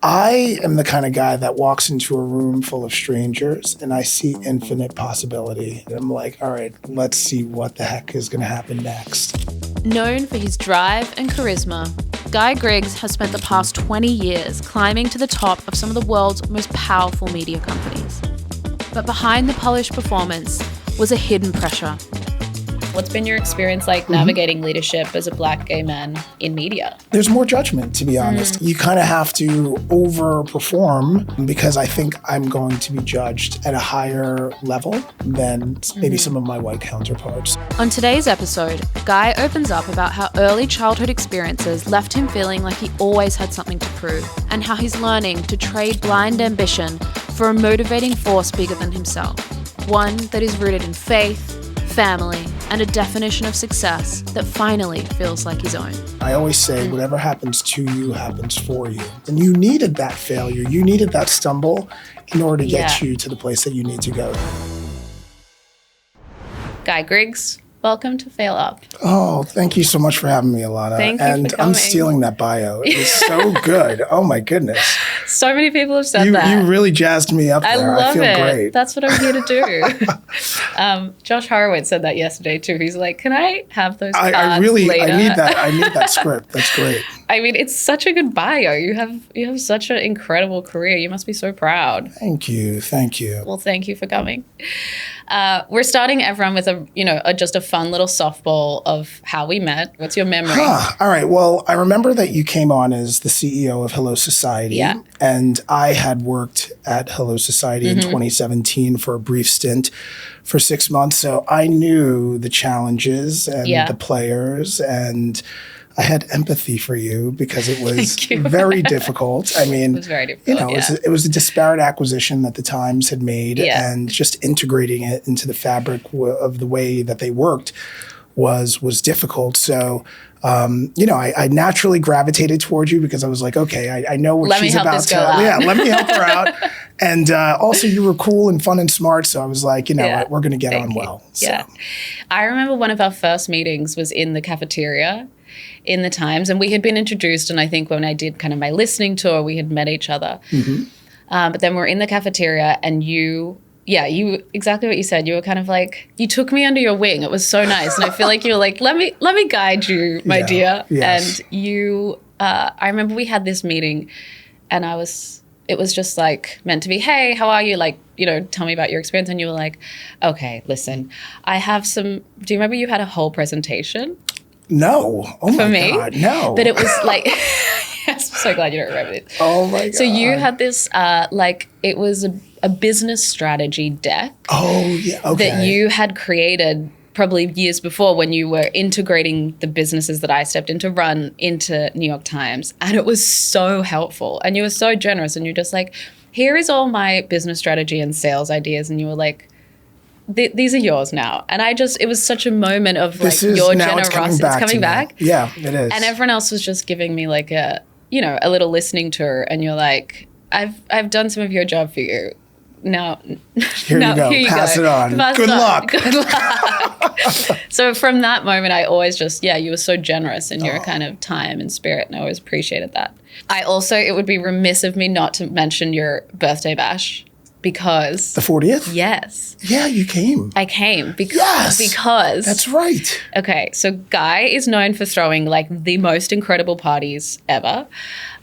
I am the kind of guy that walks into a room full of strangers and I see infinite possibility. And I'm like, all right, let's see what the heck is going to happen next. Known for his drive and charisma, Guy Griggs has spent the past 20 years climbing to the top of some of the world's most powerful media companies. But behind the polished performance was a hidden pressure. What's been your experience like navigating leadership as a Black gay man in media? There's more judgment, to be honest. You kind of have to overperform because I think I'm going to be judged at a higher level than maybe some of my white counterparts. On today's episode, Guy opens up about how early childhood experiences left him feeling like he always had something to prove, and how he's learning to trade blind ambition for a motivating force bigger than himself. One that is rooted in faith, family, and a definition of success that finally feels like his own. I always say whatever happens to you happens for you. And you needed that failure. You needed that stumble in order to get you to the place that you need to go. Guy Griggs, welcome to Fail Up. Oh, thank you so much for having me, Alana. Thank you and for coming. I'm stealing that bio. It's so good. Oh my goodness. So many people have said that. You really jazzed me up there. I love feel it. great. That's what I'm here to do. Josh Horowitz said that yesterday too. He's like, "Can I have those cards later?" I need that script. That's great. I mean, it's such a good bio. You have such an incredible career. You must be so proud. Thank you. Well, thank you for coming. We're starting everyone with just a fun little softball of how we met. What's your memory? All right. Well, I remember that you came on as the CEO of Hello Society. Yeah. And I had worked at Hello Society in 2017 for a brief stint for 6 months. So I knew the challenges and the players, and I had empathy for you because it was very difficult. I mean, it was very difficult. It was a disparate acquisition that the Times had made, and just integrating it into the fabric of the way that they worked was difficult. So, I naturally gravitated towards you because I was like, okay, I know what she's about to. Yeah, let me help her out. And also, you were cool and fun and smart. So I was like, what, we're going to get on well. So. Yeah. I remember one of our first meetings was in the cafeteria in the Times, and we had been introduced, and I think when I did kind of my listening tour, we had met each other. But then we're in the cafeteria, and you exactly what you said. You were kind of like, you took me under your wing. It was so nice, and I feel like you were like, let me guide you, my dear. Yes. And you, I remember we had this meeting, and it was just like meant to be, hey, how are you? Like, tell me about your experience. And you were like, okay, listen, I have some. Do you remember you had a whole presentation? No. Oh my for me, God, no. But it was like, yes, I'm so glad you don't remember it. Oh my God. So you had this, it was a business strategy deck. Oh yeah, okay. That you had created probably years before when you were integrating the businesses that I stepped in to run into New York Times. And it was so helpful. And you were so generous. And you're just like, here is all my business strategy and sales ideas. And you were like, these are yours now. And it was such a moment of like your generosity. It's coming back. Yeah, it is. And everyone else was just giving me like a little listening tour. And you're like, I've done some of your job for you. Now, here you go. Pass it on. Good luck. Good luck. So from that moment, I always just, you were so generous in your kind of time and spirit. And I always appreciated that. It would be remiss of me not to mention your birthday bash. Because... The 40th? Yes. Yeah, you came. I came. Because... That's right. Okay, so Guy is known for throwing like the most incredible parties ever.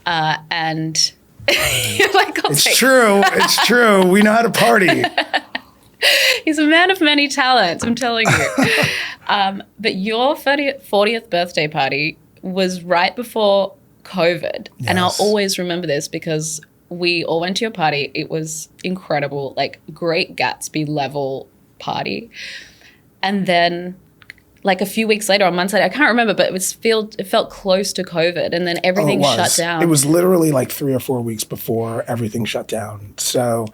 And... you're like, it's true. It's true. We know how to party. He's a man of many talents, I'm telling you. But your 40th birthday party was right before COVID. Yes. And I'll always remember this because... we all went to your party. It was incredible, like Great Gatsby level party. And then like a few weeks later or months later, I can't remember, but it felt close to COVID, and then everything shut down. It was literally like 3 or 4 weeks before everything shut down. So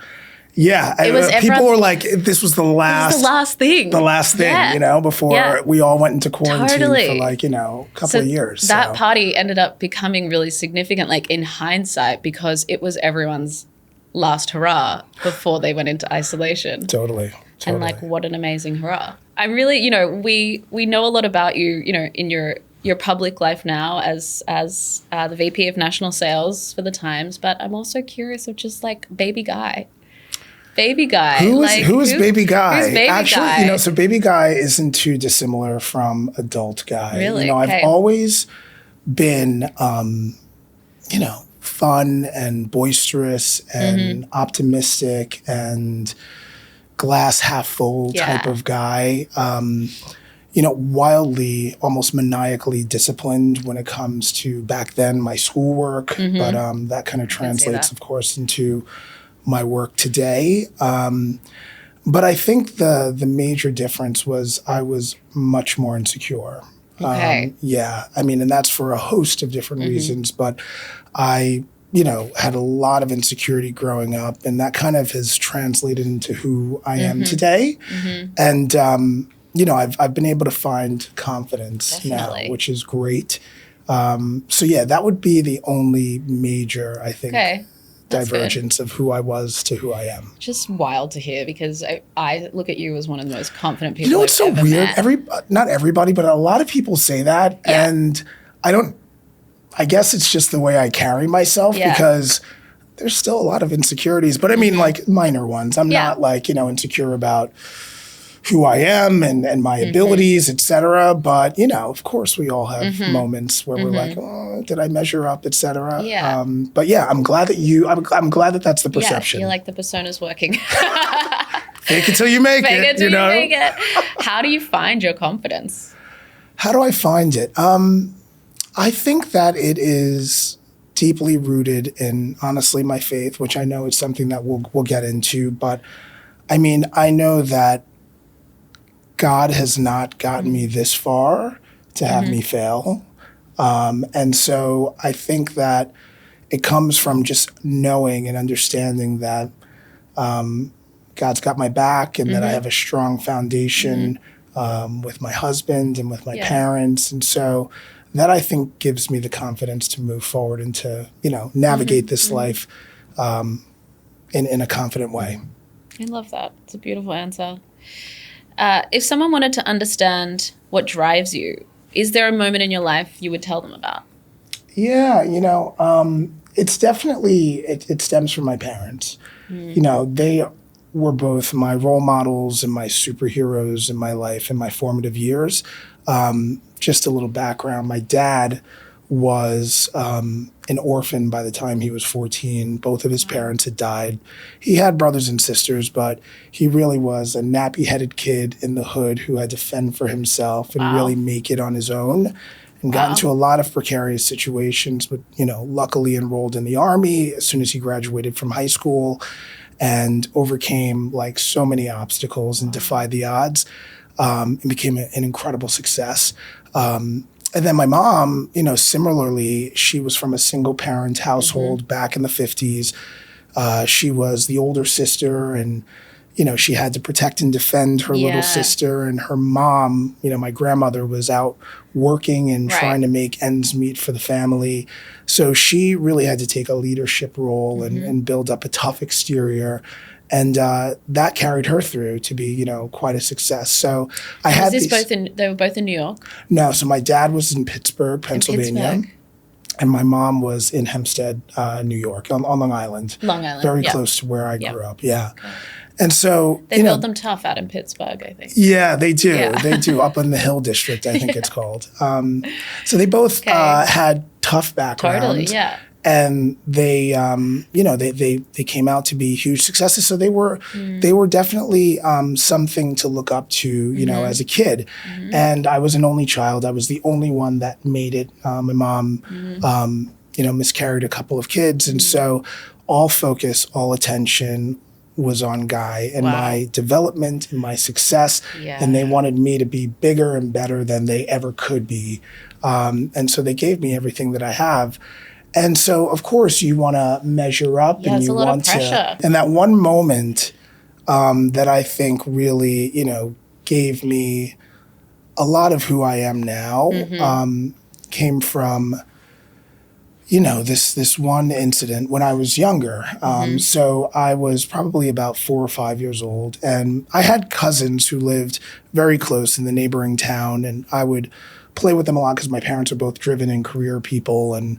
yeah, people were like, this was the last thing. The last thing, before we all went into quarantine for like, a couple of years. That party ended up becoming really significant, like in hindsight, because it was everyone's last hurrah before they went into isolation. Totally. And like, what an amazing hurrah. I'm really, we know a lot about you, in your your public life now as the VP of National Sales for the Times, but I'm also curious of just like baby Guy. Baby Guy. Who is Baby Guy? Who's Baby Actually, Guy? so Baby Guy isn't too dissimilar from Adult Guy. Really? I've always been, fun and boisterous and optimistic and glass half full type of guy. Wildly, almost maniacally disciplined when it comes to back then my schoolwork, but that kind of translates, of course, into my work today. But I think the major difference was I was much more insecure. Okay. And that's for a host of different reasons, but I, had a lot of insecurity growing up, and that kind of has translated into who I am today. And, I've been able to find confidence now, which is great. That would be the only major, I think, divergence of who I was to who I am. Just wild to hear, because I look at you as one of the most confident people. What's so weird? Not everybody, but a lot of people say that, and I guess it's just the way I carry myself because there's still a lot of insecurities, but I mean like minor ones. I'm not like, insecure about who I am and my abilities, et cetera. But, of course we all have moments where we're like, oh, did I measure up, et cetera? Yeah. But I'm glad that I'm glad that that's the perception. Yeah, you're like, the persona's working. Fake it till you make Fake it. it till you make it. How do you find your confidence? How do I find it? I think that it is deeply rooted in, honestly, my faith, which I know is something that we'll get into. But I mean, I know that God has not gotten me this far to have me fail. And so I think that it comes from just knowing and understanding that God's got my back and that I have a strong foundation with my husband and with my parents. And so that, I think, gives me the confidence to move forward and to, navigate this life in a confident way. I love that. It's a beautiful answer. If someone wanted to understand what drives you, is there a moment in your life you would tell them about? Yeah, it's definitely, it stems from my parents. They were both my role models and my superheroes in my life in my formative years. Just a little background, my dad was an orphan by the time he was 14. Both of his parents had died. He had brothers and sisters, but he really was a nappy-headed kid in the hood who had to fend for himself and really make it on his own, and got into a lot of precarious situations, but, luckily enrolled in the Army as soon as he graduated from high school and overcame like so many obstacles and defied the odds, and became an incredible success. And then my mom, similarly, she was from a single parent household back in the 50s. She was the older sister, and, she had to protect and defend her little sister. And her mom, my grandmother, was out working and trying to make ends meet for the family. So she really had to take a leadership role and build up a tough exterior. And that carried her through to be, quite a success. So I had they were both in New York? No, so my dad was in Pittsburgh, Pennsylvania. And my mom was in Hempstead, New York, on Long Island. Long Island, very close to where I grew up, And so they build them tough out in Pittsburgh, I think. Yeah, they do. Yeah. They do, up in the Hill District, I think it's called. So they both had tough backgrounds. Totally, yeah. And they, they came out to be huge successes. So they were definitely something to look up to, as a kid. And I was an only child. I was the only one that made it. My mom, miscarried a couple of kids, and so all focus, all attention was on Guy and my development and my success. And they wanted me to be bigger and better than they ever could be. And so they gave me everything that I have. And so, of course, you want to measure up and you want to. And that one moment that I think really, gave me a lot of who I am now came from, this one incident when I was younger. So I was probably about 4 or 5 years old, and I had cousins who lived very close in the neighboring town, and I would play with them a lot because my parents are both driven and career people. And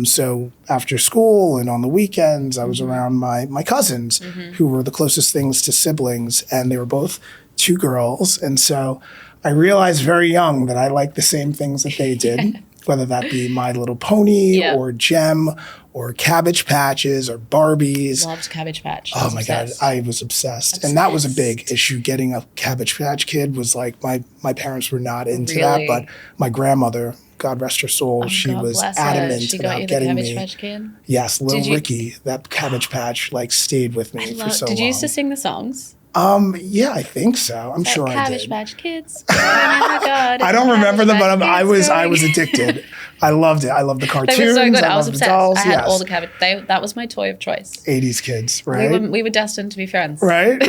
so after school and on the weekends, I was around my cousins who were the closest things to siblings, and they were both 2 girls. And so I realized very young that I liked the same things that they did, whether that be My Little Pony or Gem or Cabbage Patches or Barbies. Loved Cabbage Patch. Oh my God, I was obsessed. And that was a big issue. Getting a Cabbage Patch Kid was like, my parents were not into that, but my grandmother, God rest her soul, she was adamant about getting me. She got you the Cabbage Patch Kid? Yes, little Ricky, that Cabbage Patch stayed with me for so long. Did you used to sing the songs? Yeah, I think so. I'm sure I did. Cabbage Patch Kids. Oh my God. I don't remember them, but I was addicted. I loved it. I loved the cartoons. They were so good. I was obsessed. Dolls. I had all the Cabbage. That was my toy of choice. 80s kids, right? We were destined to be friends. Right.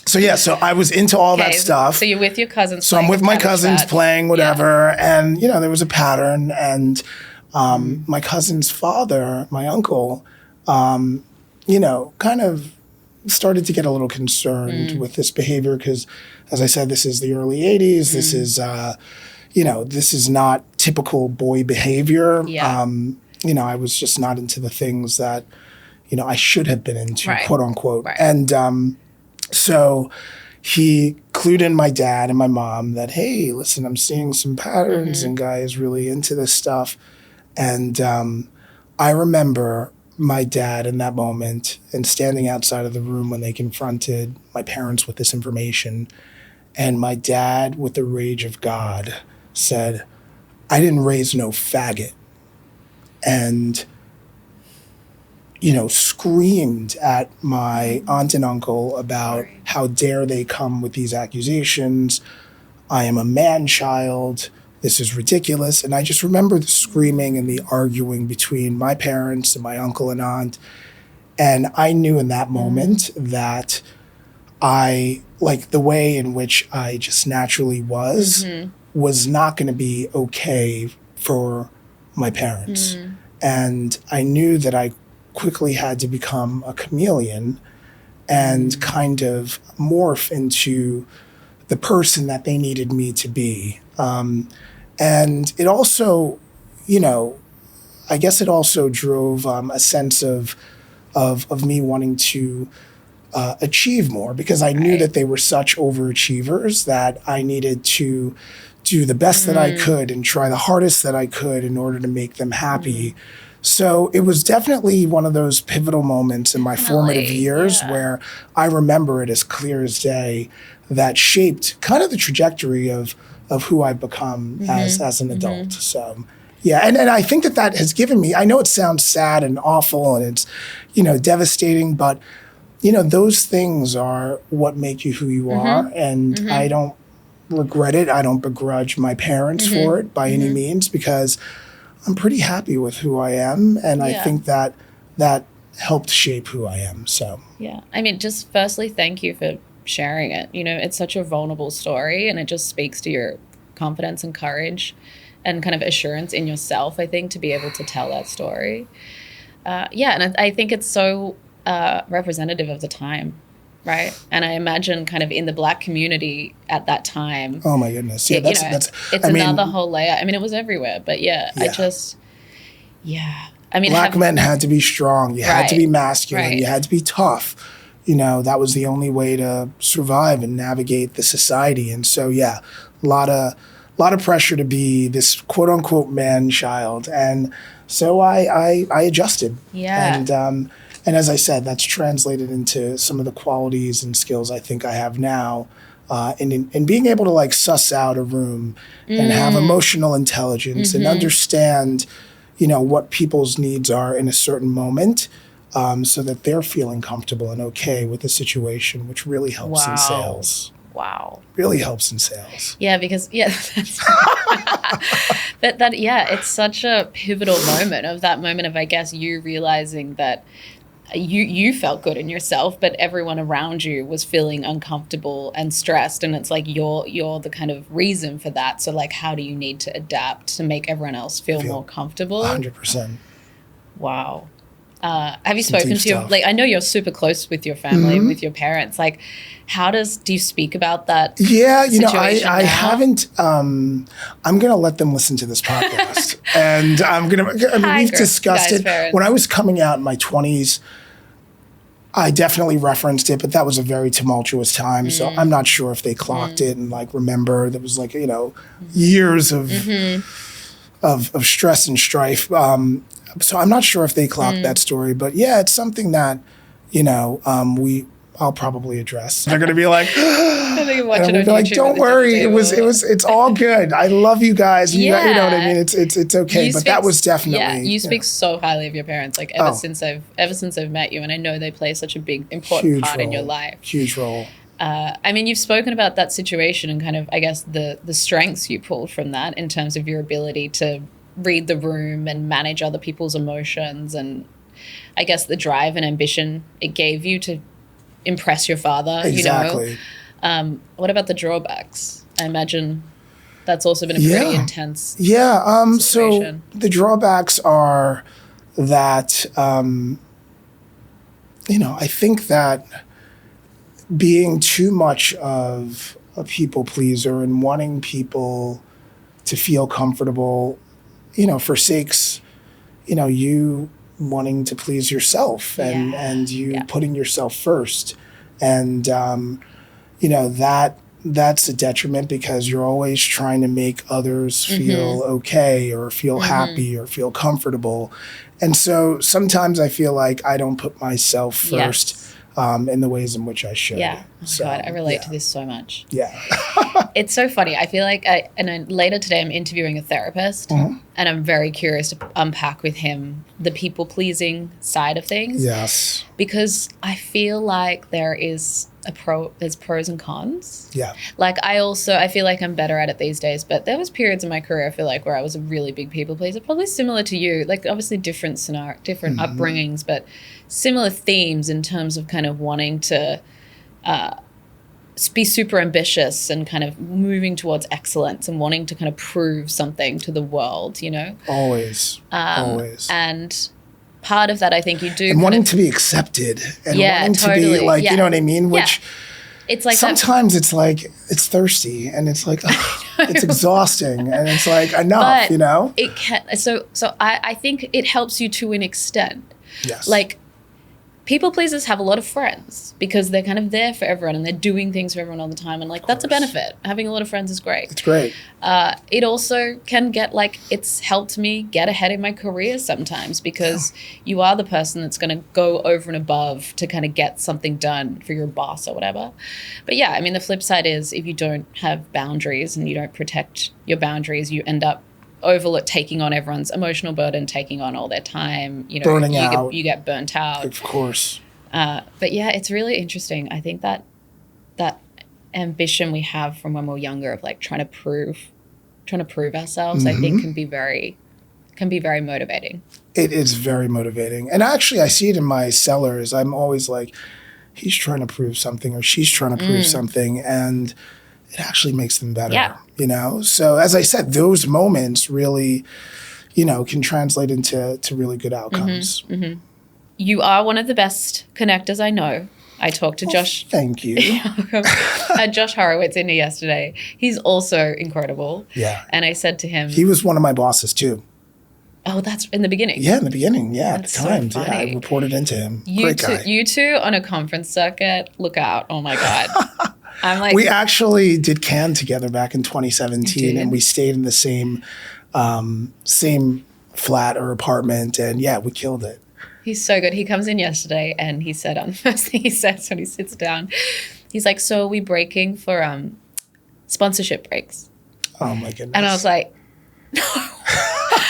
So I was into all that stuff. So you're with your cousins. So I'm with my cousins playing whatever, and there was a pattern. And my cousin's father, my uncle, kind of started to get a little concerned with this behavior because, as I said, this is the early 80s. This is, this is not typical boy behavior. Yeah. I was just not into the things that, I should have been into, quote unquote. Right. And so he clued in my dad and my mom that, hey, listen, I'm seeing some patterns and guys really into this stuff. And I remember my dad in that moment and standing outside of the room when they confronted my parents with this information. And my dad, with the rage of God, said, I didn't raise no faggot. And, screamed at my aunt and uncle about how dare they come with these accusations. I am a man-child. This is ridiculous. And I just remember the screaming and the arguing between my parents and my uncle and aunt. And I knew in that moment that the way in which I just naturally was not going to be okay for my parents. And I knew that I quickly had to become a chameleon and kind of morph into the person that they needed me to be. And it also, I guess it also drove a sense of me wanting to achieve more because I knew that they were such overachievers that I needed to do the best that I could and try the hardest that I could in order to make them happy. So it was definitely one of those pivotal moments in my formative years where I remember it as clear as day that shaped kind of the trajectory of who I've become as an adult. So, and I think that has given me, I know it sounds sad and awful and it's, devastating, but, those things are what make you who you are. And I don't regret it. I don't begrudge my parents for it by any means because I'm pretty happy with who I am. And I think that helped shape who I am. So, yeah. I mean, just firstly, thank you for sharing it. It's such a vulnerable story and it just speaks to your confidence and courage and kind of assurance in yourself, I think, to be able to tell that story. And I think it's so representative of the time, right? And I imagine kind of in the Black community at that time. Oh my goodness. Yeah, it's another whole layer. I mean, it was everywhere, but I mean, Black men had to be strong. You had to be masculine. You had to be tough. That was the only way to survive and navigate the society. And so, a lot of pressure to be this quote unquote man child. And so I adjusted. Yeah. And as I said, that's translated into some of the qualities and skills I think I have now. And being able to suss out a room and have emotional intelligence and understand, what people's needs are in a certain moment. So that they're feeling comfortable and okay with the situation, which really helps in sales. Wow. Really helps in sales. Yeah, because, that's it's such a pivotal moment of, I guess, you realizing that you felt good in yourself, but everyone around you was feeling uncomfortable and stressed. And it's like you're the kind of reason for that. So, how do you need to adapt to make everyone else feel more comfortable? 100%. Wow. Have you spoken to your, like, I know you're super close with your family, with your parents. Like, do you speak about that? Yeah, you know, I now? haven't, I'm going to let them listen to this podcast. And we've discussed it. Parents. When I was coming out in my 20s, I definitely referenced it, but that was a very tumultuous time. So I'm not sure if they clocked it and like remember there was like, you know, years of stress and strife. So I'm not sure if they clocked that story, but yeah, it's something that, you know, I'll probably address. They're going to be like, I think watch it on YouTube like, don't worry, it's all good. I love you guys. You know what I mean? It's okay. But that was definitely you speak so highly of your parents. Like ever since I've met you, and I know they play such a big important part in your life. Huge role. I mean, you've spoken about that situation and kind of, I guess, the strengths you pulled from that in terms of your ability to read the room and manage other people's emotions, and I guess the drive and ambition it gave you to impress your father. Exactly. You know? What about the drawbacks? I imagine that's also been a pretty intense situation. So the drawbacks are that, you know, I think that being too much of a people pleaser and wanting people to feel comfortable, you know, forsakes, you know, you wanting to please yourself and you putting yourself first. And, you know, that's a detriment because you're always trying to make others feel okay or feel happy or feel comfortable. And so sometimes I feel like I don't put myself first in the ways in which I should. Yeah. Oh, God, I relate to this so much. Yeah. It's so funny. I feel like later today I'm interviewing a therapist and I'm very curious to unpack with him the people-pleasing side of things. Yes. Because I feel like there's pros and cons. Yeah. Like I feel like I'm better at it these days, but there was periods in my career I feel like where I was a really big people pleaser, probably similar to you, like obviously different upbringings, but similar themes in terms of kind of wanting to be super ambitious and kind of moving towards excellence and wanting to kind of prove something to the world, you know? Always. And part of that, I think you do. And wanting to be accepted and wanting to be like, you know what I mean? Which it's like sometimes it's like, it's thirsty and it's like, it's exhausting and it's like enough, but you know? It can, so I think it helps you to an extent. Yes. Like, people pleasers have a lot of friends because they're kind of there for everyone and they're doing things for everyone all the time. And like, that's a benefit. Having a lot of friends is great. It's great. It also can it's helped me get ahead in my career sometimes because you are the person that's going to go over and above to kind of get something done for your boss or whatever. But yeah, I mean, the flip side is if you don't have boundaries and you don't protect your boundaries, you end up taking on everyone's emotional burden, taking on all their time, you know, burning out. You get burnt out. Of course. But yeah, it's really interesting. I think that ambition we have from when we're younger of like trying to prove ourselves, I think can be very motivating. It is very motivating. And actually I see it in my sellers. I'm always like, he's trying to prove something or she's trying to prove something, and it actually makes them better, you know? So as I said, those moments really, you know, can translate into really good outcomes. You are one of the best connectors I know. I talked to Josh. Thank you. I had Josh Horowitz in here yesterday. He's also incredible. Yeah. And I said to him. He was one of my bosses too. Oh, that's in the beginning. Yeah, in the beginning. Yeah, that's at times. So funny. I reported into him. Great guy. You two on a conference circuit, look out. Oh my God. I'm like, we actually did Cannes together back in 2017, and we stayed in the same flat or apartment, and yeah, we killed it. He's so good. He comes in yesterday, and he said, the first thing he says when he sits down, he's like, "So are we breaking for sponsorship breaks?" Oh my goodness! And I was like, "No."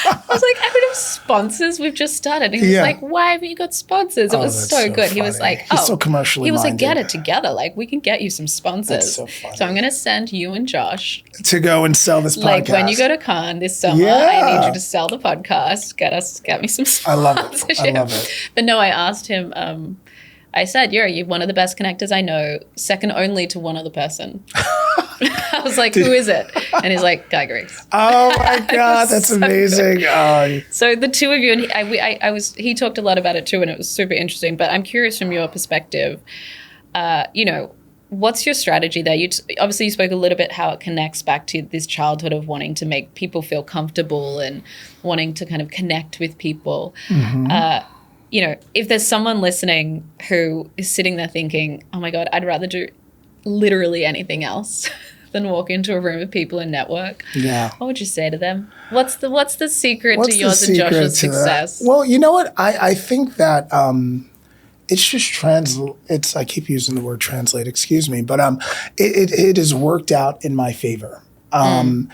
I was like, "I don't have sponsors. We've just started." And he was like, "Why haven't you got sponsors?" It was so good. Funny. He was like, he's so commercially He was minded. Like, "Get it together. Like, we can get you some sponsors." That's so funny. So I'm going to send you and Josh to go and sell this podcast. Like when you go to Cannes this summer, I need you to sell the podcast. Get me some sponsorship. I love it. But no, I asked him. I said, "You're one of the best connectors I know, second only to one other person." I was like, who is it? And he's like, Guy Griggs. Oh my God, that's so amazing. So the two of you, and he talked a lot about it too, and it was super interesting. But I'm curious from your perspective, what's your strategy there? Obviously you spoke a little bit how it connects back to this childhood of wanting to make people feel comfortable and wanting to kind of connect with people. If there's someone listening who is sitting there thinking, oh my God, I'd rather do literally anything else than walk into a room of people and network. Yeah. What would you say to them? What's the secret to yours and Josh's success? Well, you know what? I think that it's just I keep using the word translate, excuse me, but it has worked out in my favor. I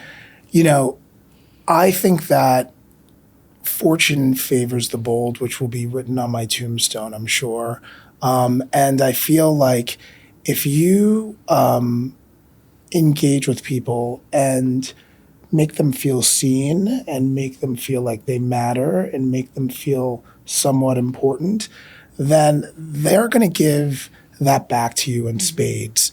think that fortune favors the bold, which will be written on my tombstone, I'm sure. And I feel like if you engage with people and make them feel seen and make them feel like they matter and make them feel somewhat important, then they're going to give that back to you in spades.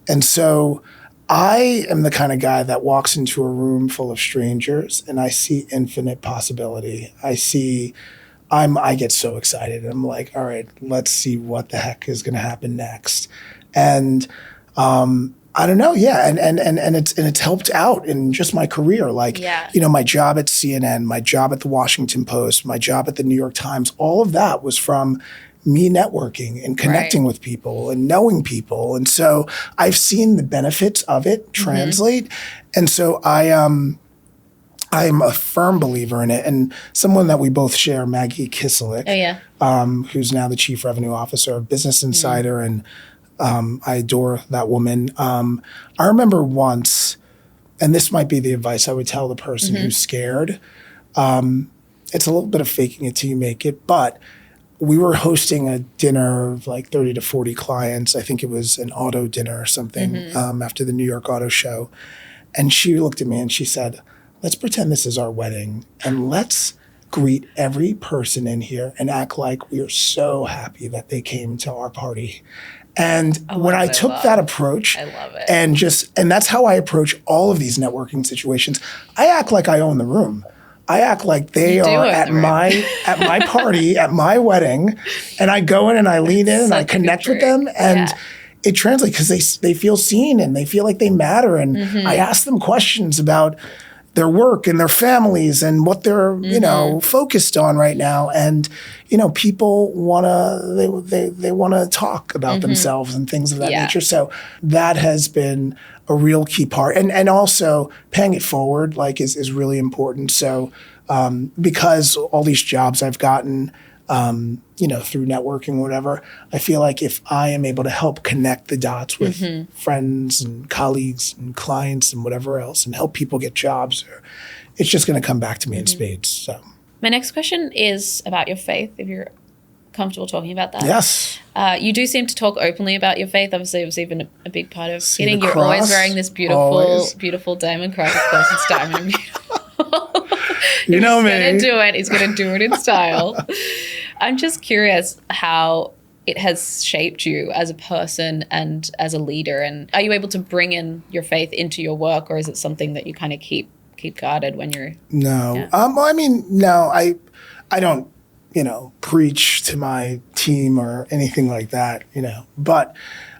And so I am the kind of guy that walks into a room full of strangers and I see infinite possibility. I get so excited. I'm like, all right, let's see what the heck is going to happen next. And I don't know, yeah, and it's helped out in just my career. Like, my job at CNN, my job at the Washington Post, my job at the New York Times, all of that was from me networking and connecting with people and knowing people. And so I've seen the benefits of it translate. And so I'm a firm believer in it. And someone that we both share, Maggie Kiselick, who's now the Chief Revenue Officer of Business Insider, and I adore that woman. I remember once, and this might be the advice I would tell the person who's scared. It's a little bit of faking it till you make it, but we were hosting a dinner of like 30 to 40 clients. I think it was an auto dinner or something after the New York Auto Show. And she looked at me and she said, let's pretend this is our wedding and let's greet every person in here and act like we are so happy that they came to our party. And when I took that approach, I love it. And that's how I approach all of these networking situations. I act like I own the room. I act like they are at my party, at my wedding, and I go in and I lean in and I connect with them, and it translates because they feel seen and they feel like they matter. And I ask them questions about their work and their families and what they're focused on right now. And people they wanna talk about themselves and things of that nature. So that has been a real key part, and also paying it forward is really important. So because all these jobs I've gotten through networking or whatever, I feel like if I am able to help connect the dots with friends and colleagues and clients and whatever else and help people get jobs, it's just going to come back to me in spades. So my next question is about your faith, if you're comfortable talking about that. Yes. You do seem to talk openly about your faith. Obviously, it was even a big part of getting. You're always wearing this beautiful diamond cross. Of course, it's diamond and beautiful. You know me. He's going to do it in style. I'm just curious how it has shaped you as a person and as a leader. And are you able to bring in your faith into your work, or is it something that you kind of keep guarded when you're? No. Yeah. No. I don't preach to my team or anything like that, But,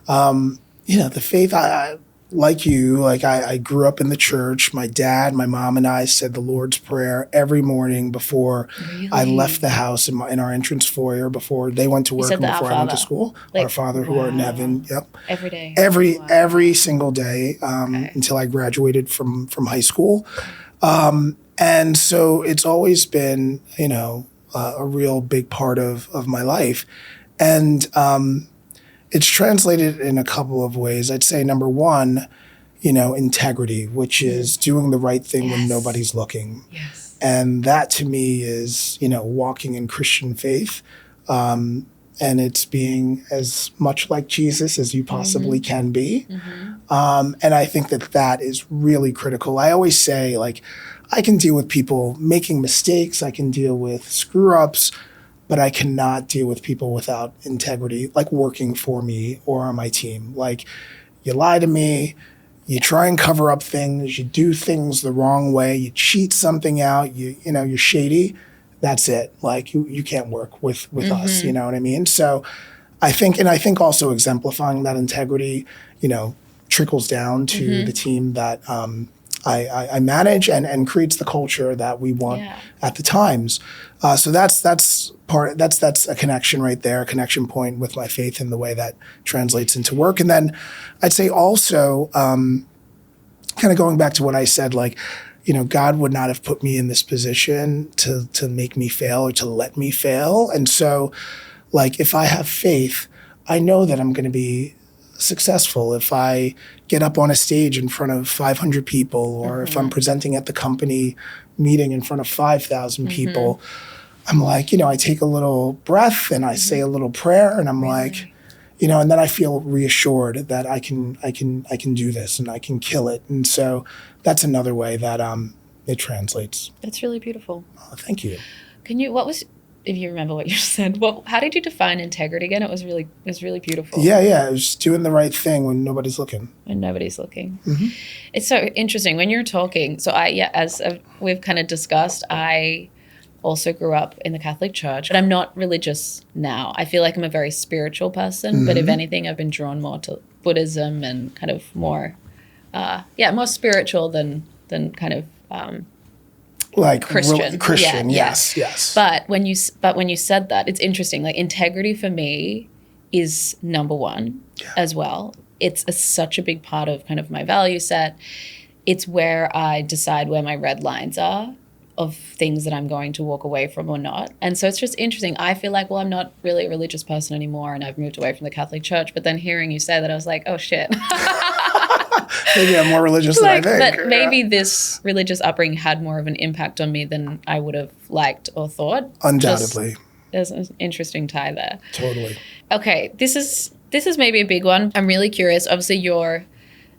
the faith, I grew up in the church. My dad, my mom, and I said the Lord's Prayer every morning before I left the house in our entrance foyer, before they went to work and before I went to school. Our Father who art in heaven. Yep. Every day. Every single day until I graduated from high school. And so it's always been, a real big part of my life. And it's translated in a couple of ways. I'd say number one, integrity, which is doing the right thing when nobody's looking. Yes. And that to me is, walking in Christian faith. And it's being as much like Jesus as you possibly can be. And I think that is really critical. I always say, I can deal with people making mistakes. I can deal with screw-ups, but I cannot deal with people without integrity, working for me or on my team. You lie to me, You try and cover up things. You do things the wrong way. You cheat something out. You're shady. That's it. Like you can't work with us. You know what I mean? So I think also exemplifying that integrity, trickles down to the team that I manage and creates the culture that we want at the Times. So that's a connection right there, a connection point with my faith in the way that translates into work. And then I'd say also, kind of going back to what I said, like, God would not have put me in this position to make me fail or to let me fail. And so, like, if I have faith, I know that I'm going to be successful. If I get up on a stage in front of 500 people, or if I'm presenting at the company meeting in front of 5,000 people, I'm like, I take a little breath and I say a little prayer, and I'm like, and then I feel reassured that I can do this and I can kill it. And so that's another way that it translates. That's really beautiful. Oh, thank you. If you remember what you said, how did you define integrity again? It was really beautiful. Yeah. It was doing the right thing when nobody's looking. When nobody's looking. It's so interesting when you're talking. So as we've kind of discussed, I also grew up in the Catholic Church, but I'm not religious now. I feel like I'm a very spiritual person, but if anything, I've been drawn more to Buddhism and kind of more, more spiritual than kind of like Christian. Christian, yes. But when you said that, it's interesting. Like, integrity for me is number one as well. It's such a big part of kind of my value set. It's where I decide where my red lines are of things that I'm going to walk away from or not. And so it's just interesting. I feel like, well, I'm not really a religious person anymore, and I've moved away from the Catholic Church. But then hearing you say that, I was like, oh, shit. Maybe I'm more religious than I think. But maybe this religious upbringing had more of an impact on me than I would have liked or thought. Undoubtedly. There's an interesting tie there. Totally. Okay, this is maybe a big one. I'm really curious. Obviously, you're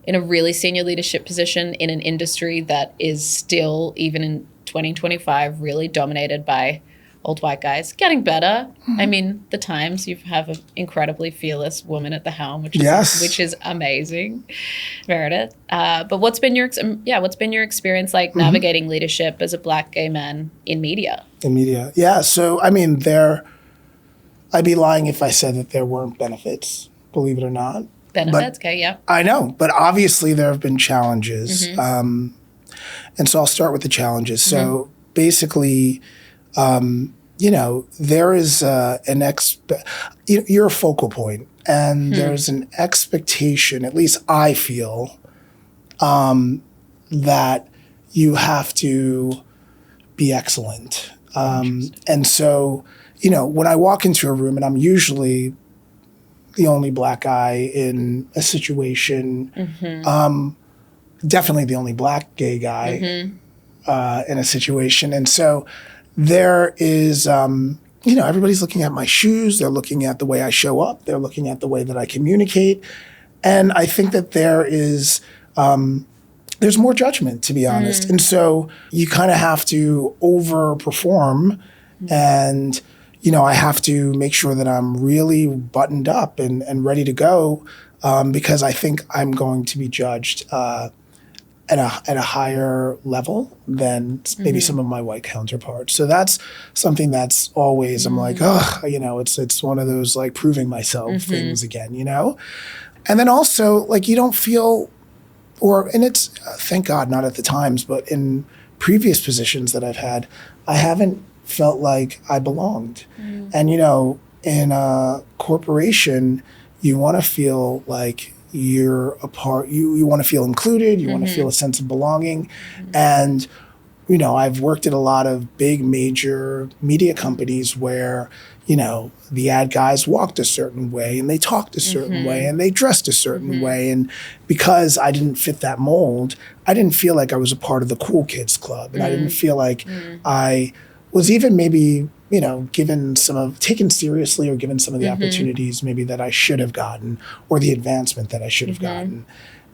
in a really senior leadership position in an industry that is still, even in 2025, really dominated by old white guys. Getting better. I mean, the Times, you have an incredibly fearless woman at the helm, which is amazing, Meredith. But what's been your experience like navigating leadership as a Black gay man in media? Yeah. So I mean, I'd be lying if I said that there weren't benefits. Believe it or not. Benefits, okay, yeah. I know, but obviously there have been challenges. And so I'll start with the challenges. So basically, there is you're a focal point, and there's an expectation, at least I feel, that you have to be excellent. And so, when I walk into a room, and I'm usually the only Black guy in a situation, definitely the only Black gay guy in a situation. And so there is, everybody's looking at my shoes. They're looking at the way I show up. They're looking at the way that I communicate. And I think that there is, there's more judgment, to be honest. And so you kind of have to overperform, and I have to make sure that I'm really buttoned up and ready to go, because I think I'm going to be judged at a higher level than maybe some of my white counterparts. So that's something that's always, I'm like, it's one of those like proving myself things again, And then also, like, you don't feel, and it's, thank God, not at the Times, but in previous positions that I've had, I haven't felt like I belonged. And, in a corporation, you want to feel like you're a part, you want to feel included, you want to feel a sense of belonging. And, I've worked at a lot of big major media companies where, the ad guys walked a certain way and they talked a certain way and they dressed a certain way. And because I didn't fit that mold, I didn't feel like I was a part of the cool kids club. And I didn't feel like I was even maybe, taken seriously or given some of the opportunities maybe that I should have gotten, or the advancement that I should have gotten.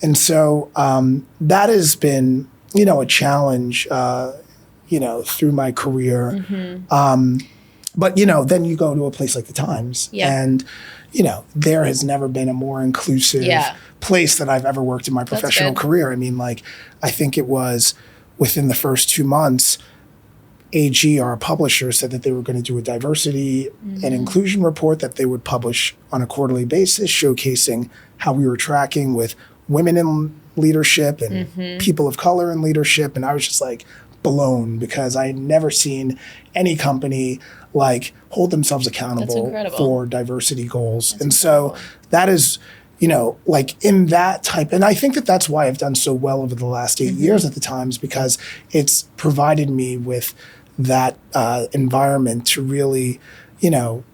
And so that has been, a challenge, through my career. But, then you go to a place like the Times and, there has never been a more inclusive place that I've ever worked in my professional career. I mean, like, I think it was within the first 2 months, AG, our publisher, said that they were going to do a diversity and inclusion report that they would publish on a quarterly basis, showcasing how we were tracking with women in leadership and people of color in leadership. And I was just like blown because I had never seen any company like hold themselves accountable for diversity goals. And so that is, like in that type, and I think that that's why I've done so well over the last 8 years at the Times, because it's provided me with that environment to really,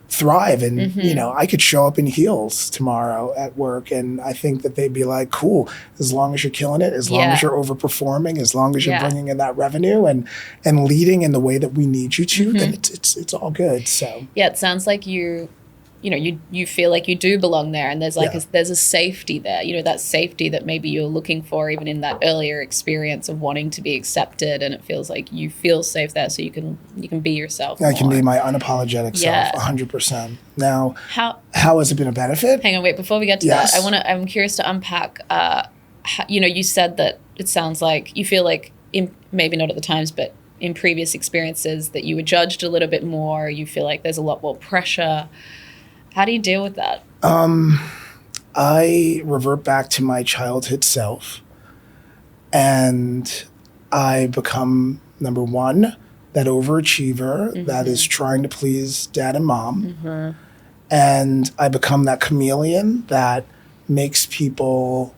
thrive. And, I could show up in heels tomorrow at work, and I think that they'd be like, cool, as long as you're killing it, as long as you're overperforming, as long as you're bringing in that revenue and leading in the way that we need you to, then it's all good. So yeah, it sounds like you feel like you do belong there, and there's like there's a safety there, that safety that maybe you're looking for even in that earlier experience of wanting to be accepted, and it feels like you feel safe there, so you can be yourself. I can be my unapologetic self 100%. Now, how has it been a benefit? Hang on, wait, before we get to that, I'm curious to unpack, you said that it sounds like you feel like, maybe not at the Times, but in previous experiences, that you were judged a little bit more, you feel like there's a lot more pressure. How do you deal with that? I revert back to my childhood self, and I become, number one, that overachiever that is trying to please dad and mom. And I become that chameleon that makes people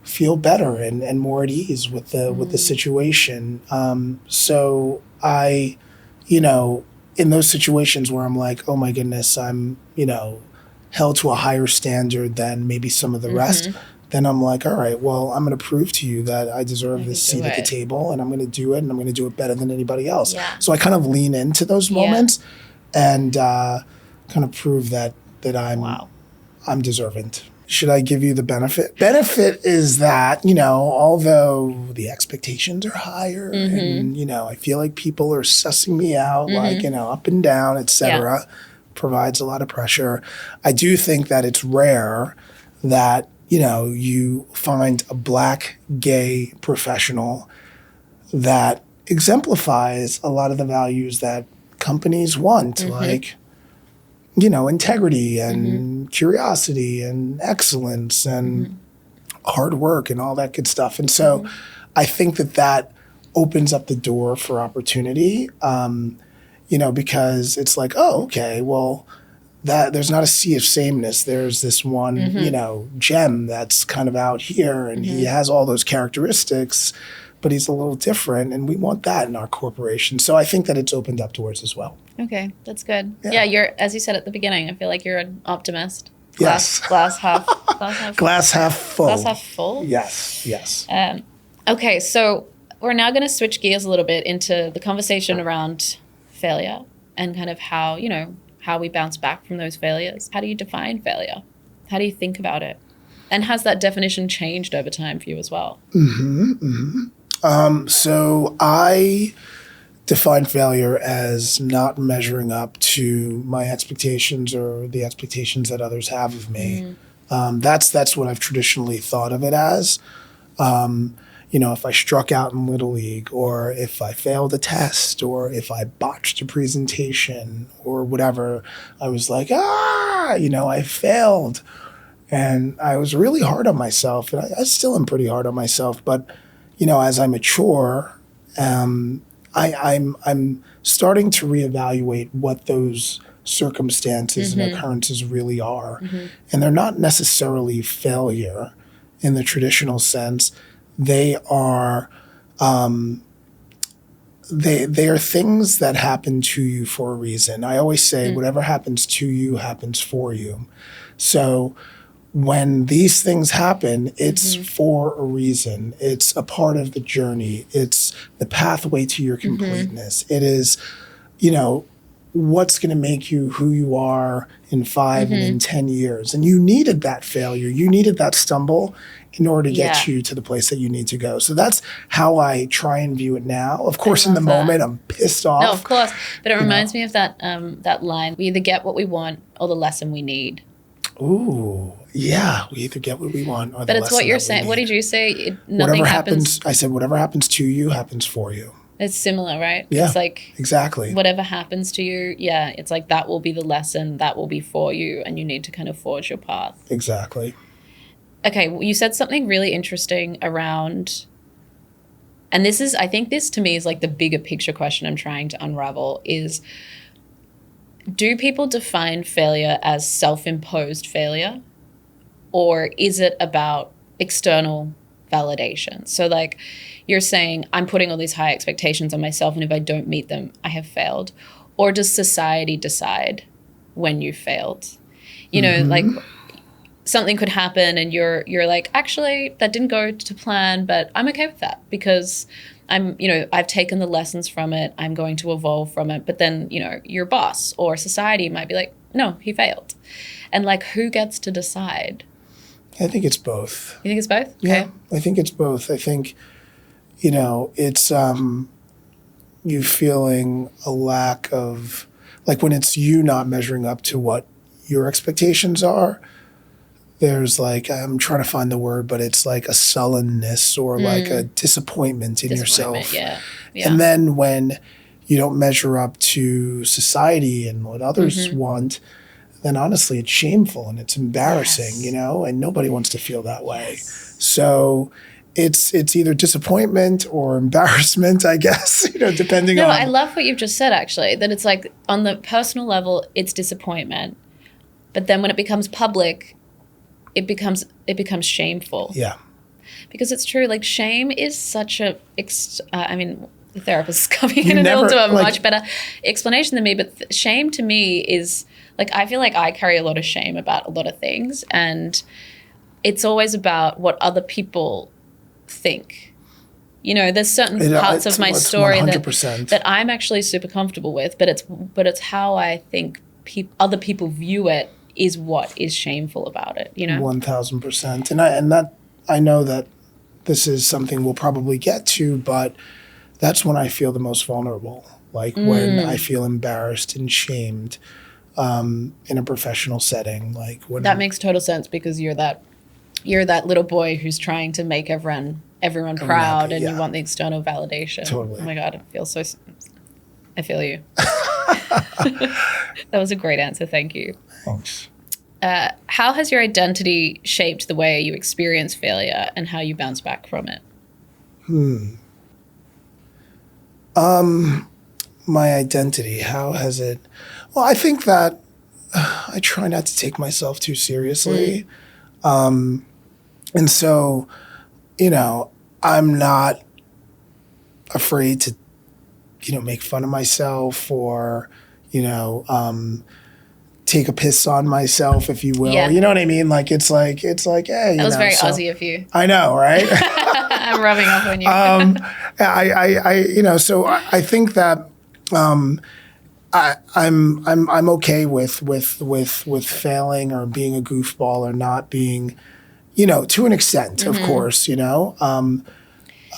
feel better and more at ease with the situation. So I, in those situations where I'm like, oh my goodness, I'm, held to a higher standard than maybe some of the rest, then I'm like, all right, well, I'm going to prove to you that I deserve this seat at the table, and I'm going to do it, and I'm going to do it better than anybody else. So I kind of lean into those moments and kind of prove that I'm deserving. Should I give you the benefit? Benefit is that, although the expectations are higher and, I feel like people are sussing me out, like, up and down, et cetera, provides a lot of pressure. I do think that it's rare that, you find a Black gay professional that exemplifies a lot of the values that companies want, like, integrity and curiosity and excellence and hard work and all that good stuff. And so I think that opens up the door for opportunity, because it's like, oh, okay, well, that there's not a sea of sameness. There's this one, gem that's kind of out here, and he has all those characteristics, but he's a little different, and we want that in our corporation. So I think that it's opened up doors as well. Okay, that's good. Yeah, you're, as you said at the beginning, I feel like you're an optimist. Yes. Glass half full. Glass half full? Yes. Okay, so we're now going to switch gears a little bit into the conversation around failure and kind of how we bounce back from those failures. How do you define failure? How do you think about it? And has that definition changed over time for you as well? So I define failure as not measuring up to my expectations or the expectations that others have of me. That's what I've traditionally thought of it as. If I struck out in Little League, or if I failed a test, or if I botched a presentation or whatever, I was like, I failed. And I was really hard on myself, and I still am pretty hard on myself. But, as I mature, I'm starting to reevaluate what those circumstances and occurrences really are. And they're not necessarily failure in the traditional sense. They are they are things that happen to you for a reason. I always say whatever happens to you happens for you. So when these things happen, it's for a reason. It's a part of the journey. It's the pathway to your completeness. It is, what's going to make you who you are in 5 and in 10 years. And you needed that failure. You needed that stumble in order to get you to the place that you need to go. So that's how I try and view it now. Of course, in the moment, I'm pissed off. No, of course. But it reminds me of that line, we either get what we want or the lesson we need. Ooh, yeah. We either get what we want or the lesson. But it's what you're saying. What did you say? Nothing happens. I said, whatever happens to you happens for you. It's similar, right? Yeah, it's like exactly. Whatever happens to you, it's like that will be the lesson, that will be for you, and you need to kind of forge your path. Exactly. Okay, well, you said something really interesting around, and I think this to me is like the bigger picture question I'm trying to unravel is, do people define failure as self-imposed failure, or is it about external validation? So like you're saying, I'm putting all these high expectations on myself, and if I don't meet them, I have failed. Or does society decide when you failed? You know, like something could happen and you're like, actually, that didn't go to plan, but I'm okay with that because I've taken the lessons from it. I'm going to evolve from it. But then, your boss or society might be like, no, he failed. And like, who gets to decide? I think it's both. You think it's both? Yeah, okay. I think it's both. I think, it's you feeling a lack of, like when it's you not measuring up to what your expectations are, there's like, I'm trying to find the word, but it's like a sullenness or like a disappointment in yourself. Yeah. And then when you don't measure up to society and what others want, then honestly, it's shameful and it's embarrassing, and nobody wants to feel that way. So it's either disappointment or embarrassment, I guess, depending on. No, I love what you've just said, actually, that it's like on the personal level, it's disappointment. But then when it becomes public, it becomes shameful. Yeah. Because it's true, like shame is such a, the therapist is coming in and they'll do a much better explanation than me, but shame to me is, like, I feel like I carry a lot of shame about a lot of things, and it's always about what other people think. There's certain parts of my story that I'm actually super comfortable with, but it's how I think other people view it is what is shameful about it, 1,000%. And I know that this is something we'll probably get to, but that's when I feel the most vulnerable. Like when I feel embarrassed and shamed in a professional setting. Like when that makes total sense because you're that little boy who's trying to make everyone proud, and you want the external validation. Totally. Oh my God, I feel you. That was a great answer. Thank you. Thanks. How has your identity shaped the way you experience failure and how you bounce back from it? My identity, how has it? Well, I think that I try not to take myself too seriously. And so, I'm not afraid to, make fun of myself or, take a piss on myself, if you will. Yeah. You know what I mean? Like, it's like, hey, that was very Aussie of you. I know, right? I'm rubbing off on you. So I think that I'm okay with failing or being a goofball or not being, to an extent, of course,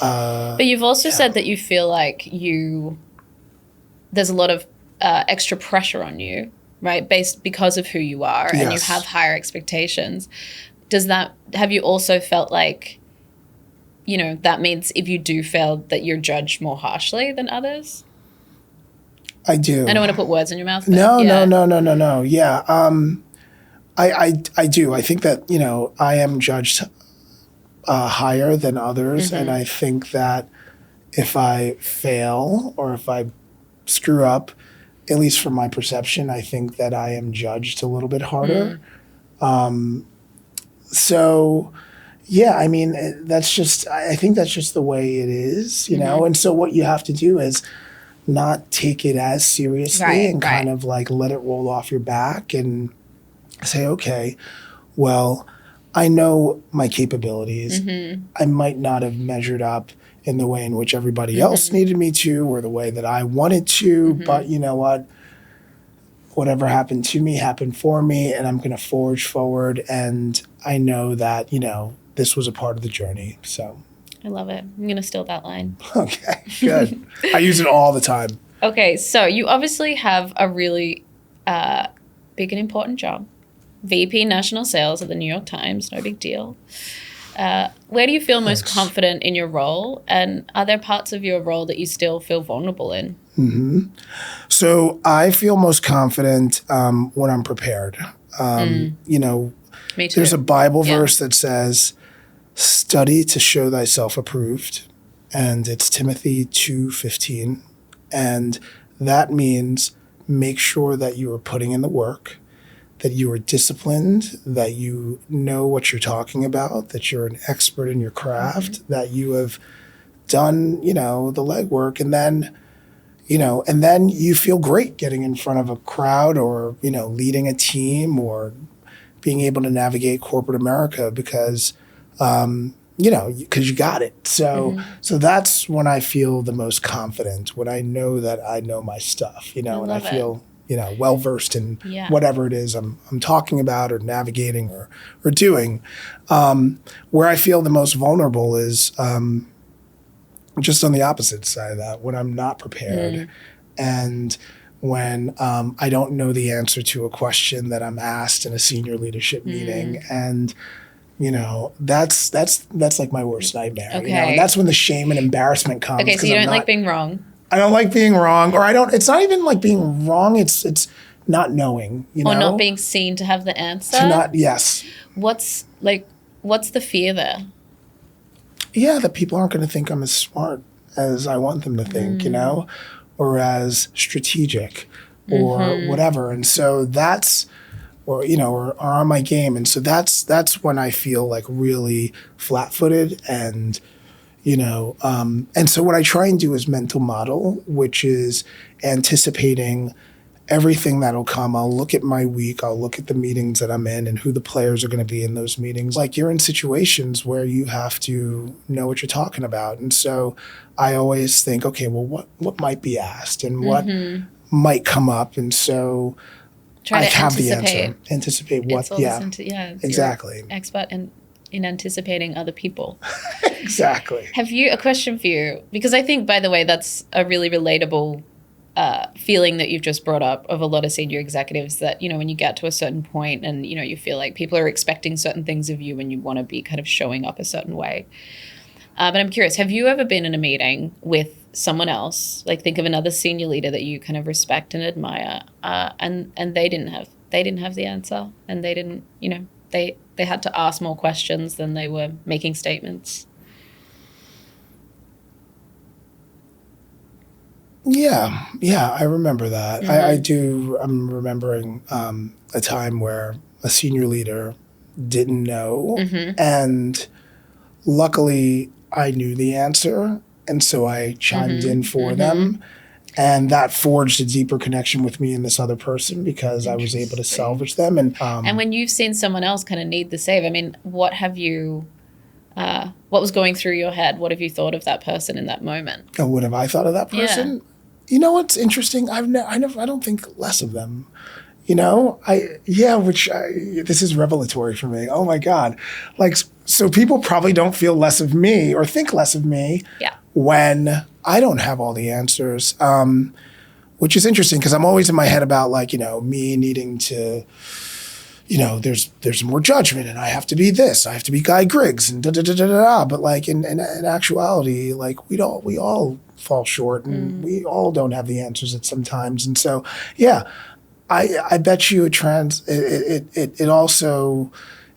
But you've also said that you feel like there's a lot of extra pressure on you, right? Because of who you are, and you have higher expectations. Have you also felt like, that means if you do fail that you're judged more harshly than others? I do. I don't want to put words in your mouth. No. Yeah. I do. I think that, I am judged higher than others. And I think that if I fail or if I screw up, at least from my perception, I think that I am judged a little bit harder. So, yeah, I mean, I think that's just the way it is, And so what you have to do is not take it as seriously and kind of like let it roll off your back and say, okay, well, I know my capabilities. I might not have measured up in the way in which everybody else needed me to or the way that I wanted to, but you know what? whatever happened to me happened for me, and I'm going to forge forward. And I know that, this was a part of the journey. So I love it. I'm going to steal that line. Okay, good. I use it all the time. Okay, so you obviously have a really big and important job. VP National Sales at the New York Times, no big deal. Where do you feel most confident in your role? And are there parts of your role that you still feel vulnerable in? Mm-hmm. So I feel most confident when I'm prepared. Me too. There's a Bible verse that says, study to show thyself approved. And it's Timothy 2:15. And that means make sure that you are putting in the work, that you are disciplined, that you know what you're talking about, that you're an expert in your craft, that you have done, the legwork, and then you feel great getting in front of a crowd or, leading a team or being able to navigate corporate America because you got it. So that's when I feel the most confident, when I know that I know my stuff, and I feel well-versed in whatever it is I'm talking about or navigating or doing. Where I feel the most vulnerable is just on the opposite side of that, when I'm not prepared and when I don't know the answer to a question that I'm asked in a senior leadership meeting. And, that's like my worst nightmare. Okay. And that's when the shame and embarrassment comes. Okay, so you don't like being wrong. I don't like being wrong, or it's not even like being wrong. It's not knowing, Or not being seen to have the answer. Yes. What's the fear there? Yeah, that people aren't going to think I'm as smart as I want them to think, or as strategic or whatever. And so that's, or on my game. And so that's when I feel like really flat-footed and, and so what I try and do is mental model, which is anticipating everything that'll come. I'll look at my week. I'll look at the meetings that I'm in and who the players are going to be in those meetings. Like you're in situations where you have to know what you're talking about. And so I always think, okay, well, what might be asked and what might come up. And so I have the answer. Anticipate what, exactly. Expert in anticipating other people. Exactly. A question for you, because I think, by the way, that's a really relatable feeling that you've just brought up of a lot of senior executives that, when you get to a certain point and, you feel like people are expecting certain things of you and you want to be kind of showing up a certain way. But I'm curious, have you ever been in a meeting with someone else, like think of another senior leader that you kind of respect and admire, and they didn't have the answer and they didn't, they had to ask more questions than they were making statements? Yeah, I remember that. I do. I'm remembering a time where a senior leader didn't know, and luckily I knew the answer, and so I chimed in for them, and that forged a deeper connection with me and this other person because I was able to salvage them. And when you've seen someone else kind of need the save, I mean, what have you? What was going through your head? What have you thought of that person in that moment? Oh, what have I thought of that person? Yeah. You know what's interesting? I don't think less of them. This is revelatory for me. Oh my God. So people probably don't feel less of me or think less of me when I don't have all the answers, which is interesting because I'm always in my head about me needing to, there's more judgment and I have to be this, I have to be Guy Griggs and da-da-da-da-da. But in actuality, we all fall short and we all don't have the answers at some times. And so, I bet you it also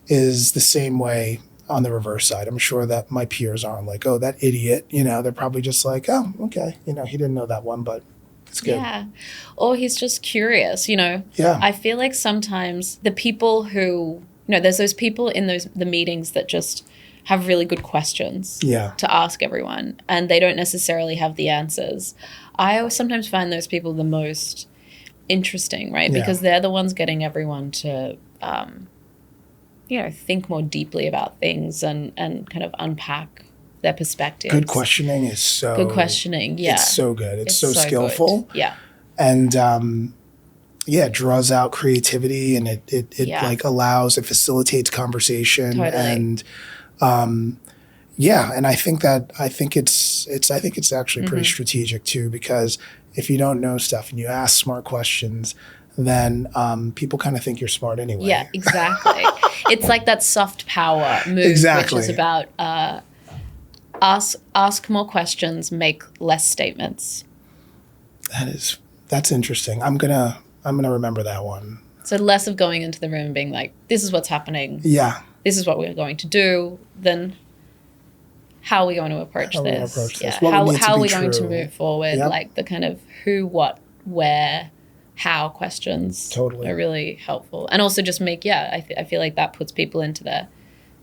is the same way on the reverse side. I'm sure that my peers aren't like, oh, that idiot, they're probably just like, oh, okay. He didn't know that one, but it's good. Yeah. Or he's just curious, Yeah. I feel like sometimes the people who, there's those people in the meetings that just have really good questions to ask everyone and they don't necessarily have the answers. I always sometimes find those people the most interesting, right? Yeah. Because they're the ones getting everyone to, think more deeply about things and kind of unpack their perspectives. Good questioning is so... Good questioning, yeah. It's so good. It's so skillful. Good. Yeah. And draws out creativity, and it like it facilitates conversation. Totally. And and I think it's actually pretty strategic too, because if you don't know stuff and you ask smart questions, then people kind of think you're smart anyway. Yeah, exactly. It's like that soft power move, Exactly. which is about ask more questions, make less statements. That's interesting. I'm gonna remember that one. So less of going into the room and being like, this is what's happening. Yeah. This is what we're going to do. Then how are we going to approach this? Yeah. How are we going to move forward? Yep. Like the kind of who, what, where, how questions Totally. are really helpful. And also just make, I feel like that puts people into their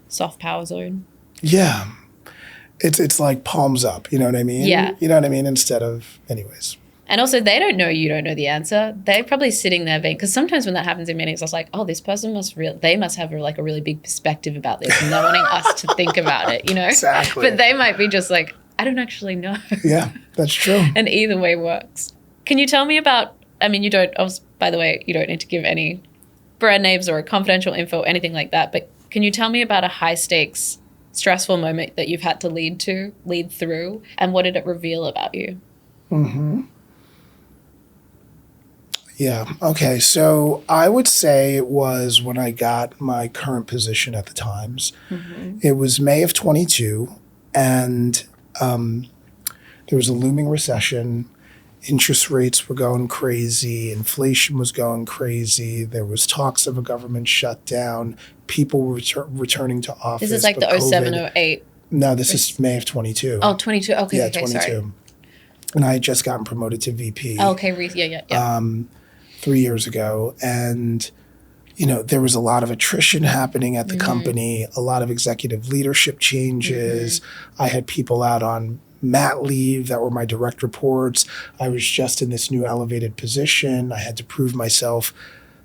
soft power zone. Yeah. It's like palms up, you know what I mean? Yeah. You know what I mean? Instead of, anyways. And also they don't know you don't know the answer. They're probably sitting there being, because sometimes when that happens in meetings, I was like, oh, this person they must have like a really big perspective about this and they're wanting us to think about it, you know? Exactly. But they might be just like, I don't actually know. Yeah, that's true. And either way works. Can you tell me about, I mean, by the way, you don't need to give any brand names or confidential info, anything like that, but can you tell me about a high stakes, stressful moment that you've had to lead through, and what did it reveal about you? Mm-hmm. Yeah. Okay. So I would say it was when I got my current position at the Times. Mm-hmm. It was May of 22, and there was a looming recession. Interest rates were going crazy. Inflation was going crazy. There was talks of a government shutdown. People were returning to office. This is like the 07, 08. No, this is May of 22. Oh, 22. Okay. Yeah, okay, 22. Sorry. And I had just gotten promoted to VP. Oh, okay. Yeah. 3 years ago. And, there was a lot of attrition happening at the company, a lot of executive leadership changes. I had people out on mat leave that were my direct reports. I was just in this new elevated position. I had to prove myself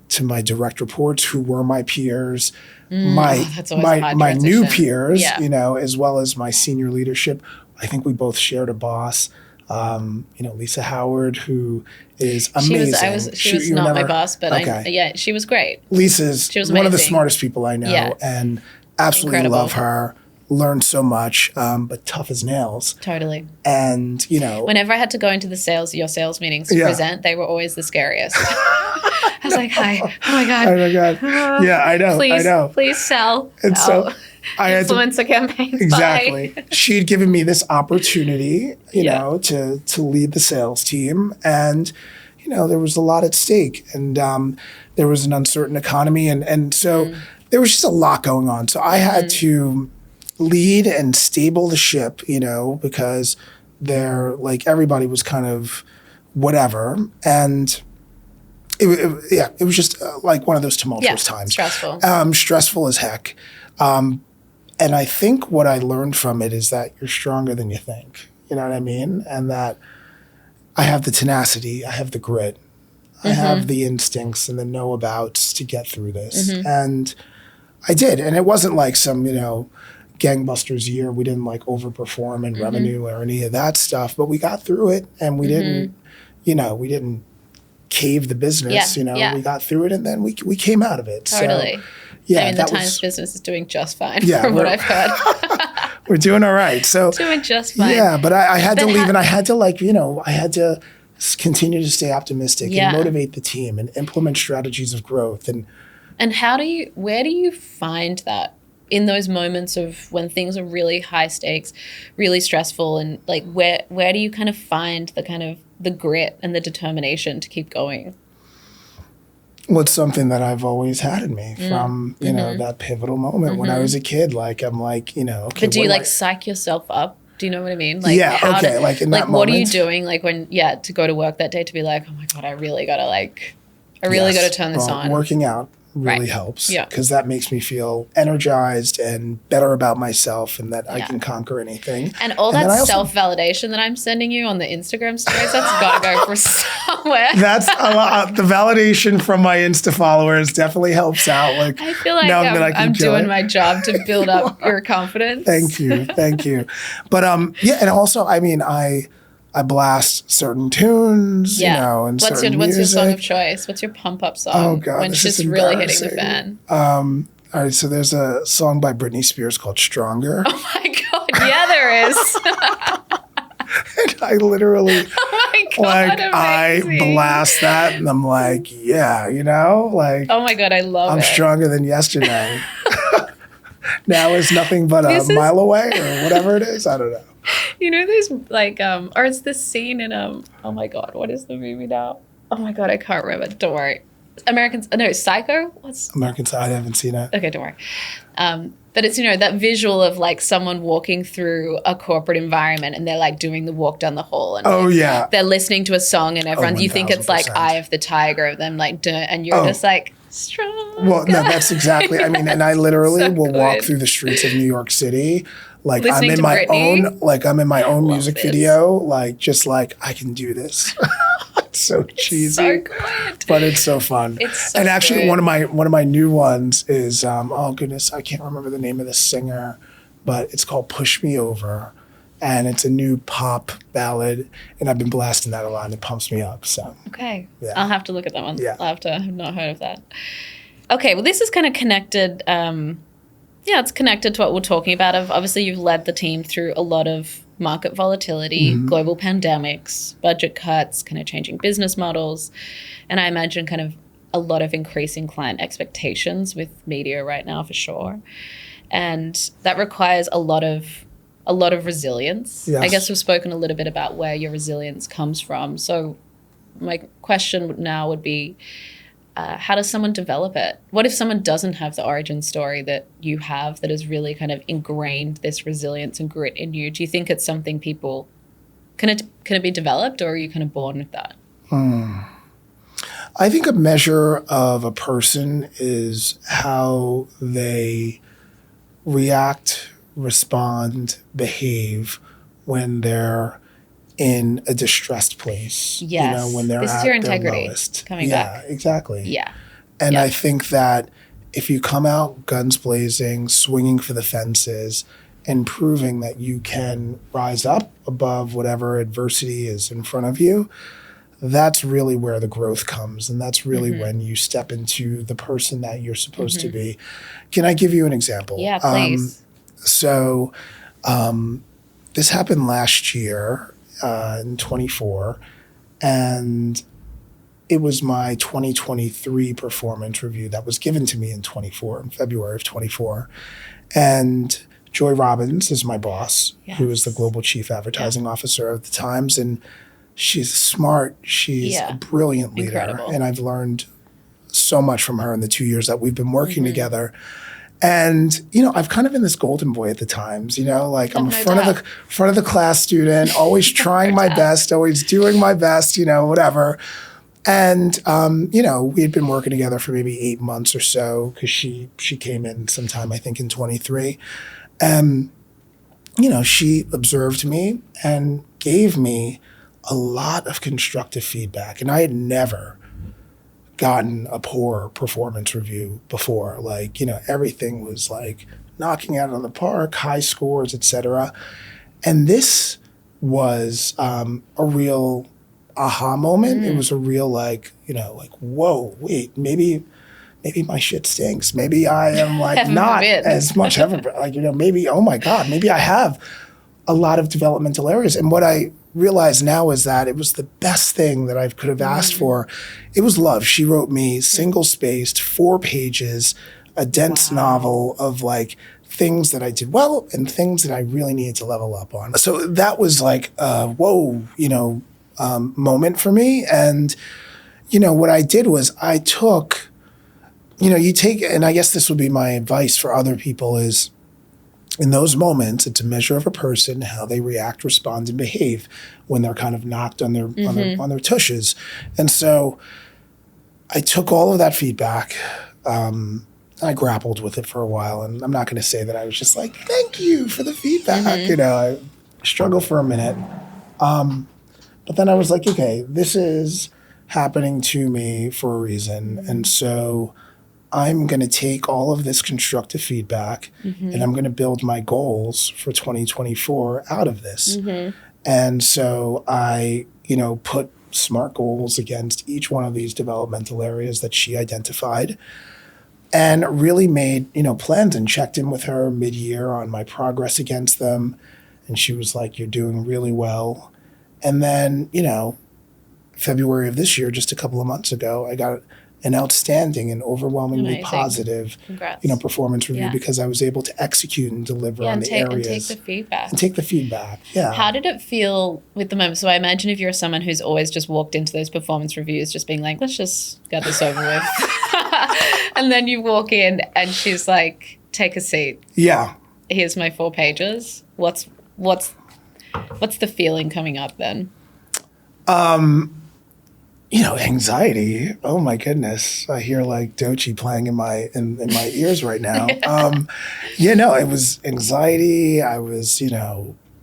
to my direct reports, who were my peers, my new peers, as well as my senior leadership. I think we both shared a boss. Lisa Howard, who is amazing. She was not my boss, but okay. She was great. She was one of the smartest people I know, and absolutely Incredible. love her. Learned so much, but tough as nails. Totally. And, whenever I had to go into your sales meetings to present, they were always the scariest. I was like, hi, oh my God. Oh my God. Yeah, I know. Please sell. And so I had influencer campaigns. Exactly. She'd given me this opportunity, to lead the sales team. And, there was a lot at stake. And there was an uncertain economy. And so there was just a lot going on. So I had to lead and stable the ship, because everybody was kind of whatever. And it was just like one of those tumultuous times. Stressful. Stressful as heck. And I think what I learned from it is that you're stronger than you think. You know what I mean? And that I have the tenacity, I have the grit, I have the instincts and the know-abouts to get through this. And I did. And it wasn't like some, gangbusters year. We didn't overperform in revenue or any of that stuff, but we got through it, and we didn't cave the business. We got through it, and then we came out of it. Totally. So, yeah, I mean, the Times business is doing just fine from what I've heard. We're doing all right. So doing just fine. Yeah, but I had to leave, and I had to I had to continue to stay optimistic and motivate the team and implement strategies of growth. And where do you find that? In those moments of when things are really high stakes, really stressful, and where do you kind of find the grit and the determination to keep going? Well, it's something that I've always had in me from, that pivotal moment when I was a kid. Okay. But do you psych yourself up? Do you know what I mean? In that moment. What are you doing? To go to work that day to be like, oh my God, I really gotta gotta turn this on. Working out really helps, because that makes me feel energized and better about myself, and that I can conquer anything. And all that self-validation that I'm sending you on the Instagram stories, that's got to go for somewhere. That's a lot. The validation from my Insta followers definitely helps out. I feel like I'm doing my job to build up your confidence. Thank you. But and also, I mean, I I blast certain tunes, you know, and what's certain your music. song of choice? What's your pump up song? Oh God, when this shit's is really hitting the fan. All right, so there's a song by Britney Spears called "Stronger." Oh my God, yeah, there is. And I literally, Oh my God, I amazing. blast that, and I'm like, yeah, you know, like, Oh my God, I love I'm it. stronger than yesterday. Now is nothing but a mile away, or whatever it is. I don't know. You know, there's like, or it's this scene in, oh my God, what is the movie now? Oh my God, I can't remember. Don't worry. Psycho? American Side, I haven't seen it. Okay, don't worry. But it's, you know, that visual of like someone walking through a corporate environment and they're like doing the walk down the hall. And they're listening to a song and everyone, you think it's like 1000%. Eye of the Tiger of them like, and you're just like, strong. Well, no, that's exactly, I mean, and I literally So will walk good. through the streets of New York City. Like Listening I'm in to my Britney? I'm in my own love music this. video, like just like I can do this. It's so cheesy. So good. But it's so fun. It's so and actually good. one of my new ones is oh goodness, I can't remember the name of the singer, but it's called Push Me Over. And it's a new pop ballad, and I've been blasting that a lot, and it pumps me up. So Okay. Yeah. I'll have to look at that one. Yeah. I've not heard of that. Okay, well, this is kind of connected. It's connected to what we're talking about. Obviously, you've led the team through a lot of market volatility, global pandemics, budget cuts, kind of changing business models, and I imagine kind of a lot of increasing client expectations with media right now, for sure. And that requires a lot of resilience. Yes. I guess we've spoken a little bit about where your resilience comes from. So my question now would be, how does someone develop it? What if someone doesn't have the origin story that you have that has really kind of ingrained this resilience and grit in you? Do you think it's something people, can it be developed, or are you kind of born with that? I think a measure of a person is how they react, respond, behave when they're in a distressed place. Yes. You know, when they're This is at your their integrity lowest. coming back. Yeah, exactly. Yeah. And Yeah. I think that if you come out guns blazing, swinging for the fences, and proving that you can rise up above whatever adversity is in front of you, that's really where the growth comes. And that's really when you step into the person that you're supposed to be. Can I give you an example? Yeah, please. So this happened last year in 24, and it was my 2023 performance review that was given to me in February of 24. And Joy Robbins is my boss, who is the global chief advertising officer of the Times. And she's smart. She's a brilliant leader. Incredible. And I've learned so much from her in the 2 years that we've been working together. And, you know, I've kind of been this golden boy at the Times, you know, like I'm a front of the class student, always trying my best, always doing my best, you know, whatever. And, you know, we had been working together for maybe 8 months or so, because she came in sometime, I think, in 23. And, you know, she observed me and gave me a lot of constructive feedback. And I had never gotten a poor performance review before. Like, you know, everything was like knocking out of the park, high scores, etc. And this was a real aha moment. It was a real like, you know, like, whoa, wait, maybe my shit stinks. Maybe I am like not as much ever, like, you know, maybe, oh my God, maybe I have a lot of developmental areas. And what I realize now is that it was the best thing that I could have asked for. It was love. She wrote me single-spaced, 4 pages, a dense novel of like things that I did well and things that I really needed to level up on. So that was like a whoa, you know, moment for me. And, you know, what I did was I took, you know, and I guess this would be my advice for other people is, in those moments, it's a measure of a person, how they react, respond, and behave when they're kind of knocked on their on their tushes. And so I took all of that feedback. I grappled with it for a while, and I'm not going to say that I was just like, thank you for the feedback. You know, I struggled for a minute. But then I was like, okay, this is happening to me for a reason. And so I'm going to take all of this constructive feedback and I'm going to build my goals for 2024 out of this. And so I, put SMART goals against each one of these developmental areas that she identified and really made, plans and checked in with her mid-year on my progress against them. And she was like, "You're doing really well." And then, February of this year, just a couple of months ago, I got an outstanding and overwhelmingly Amazing. positive, Congrats. Performance review because I was able to execute and deliver on the areas. And take the feedback. Yeah. How did it feel with the moment? So I imagine if you're someone who's always just walked into those performance reviews just being like, let's just get this over with. And then you walk in and she's like, take a seat. Yeah. Here's my 4 pages. What's the feeling coming up then? Anxiety. Oh my goodness. I hear like Doechii playing in my ears right now. It was anxiety. I was,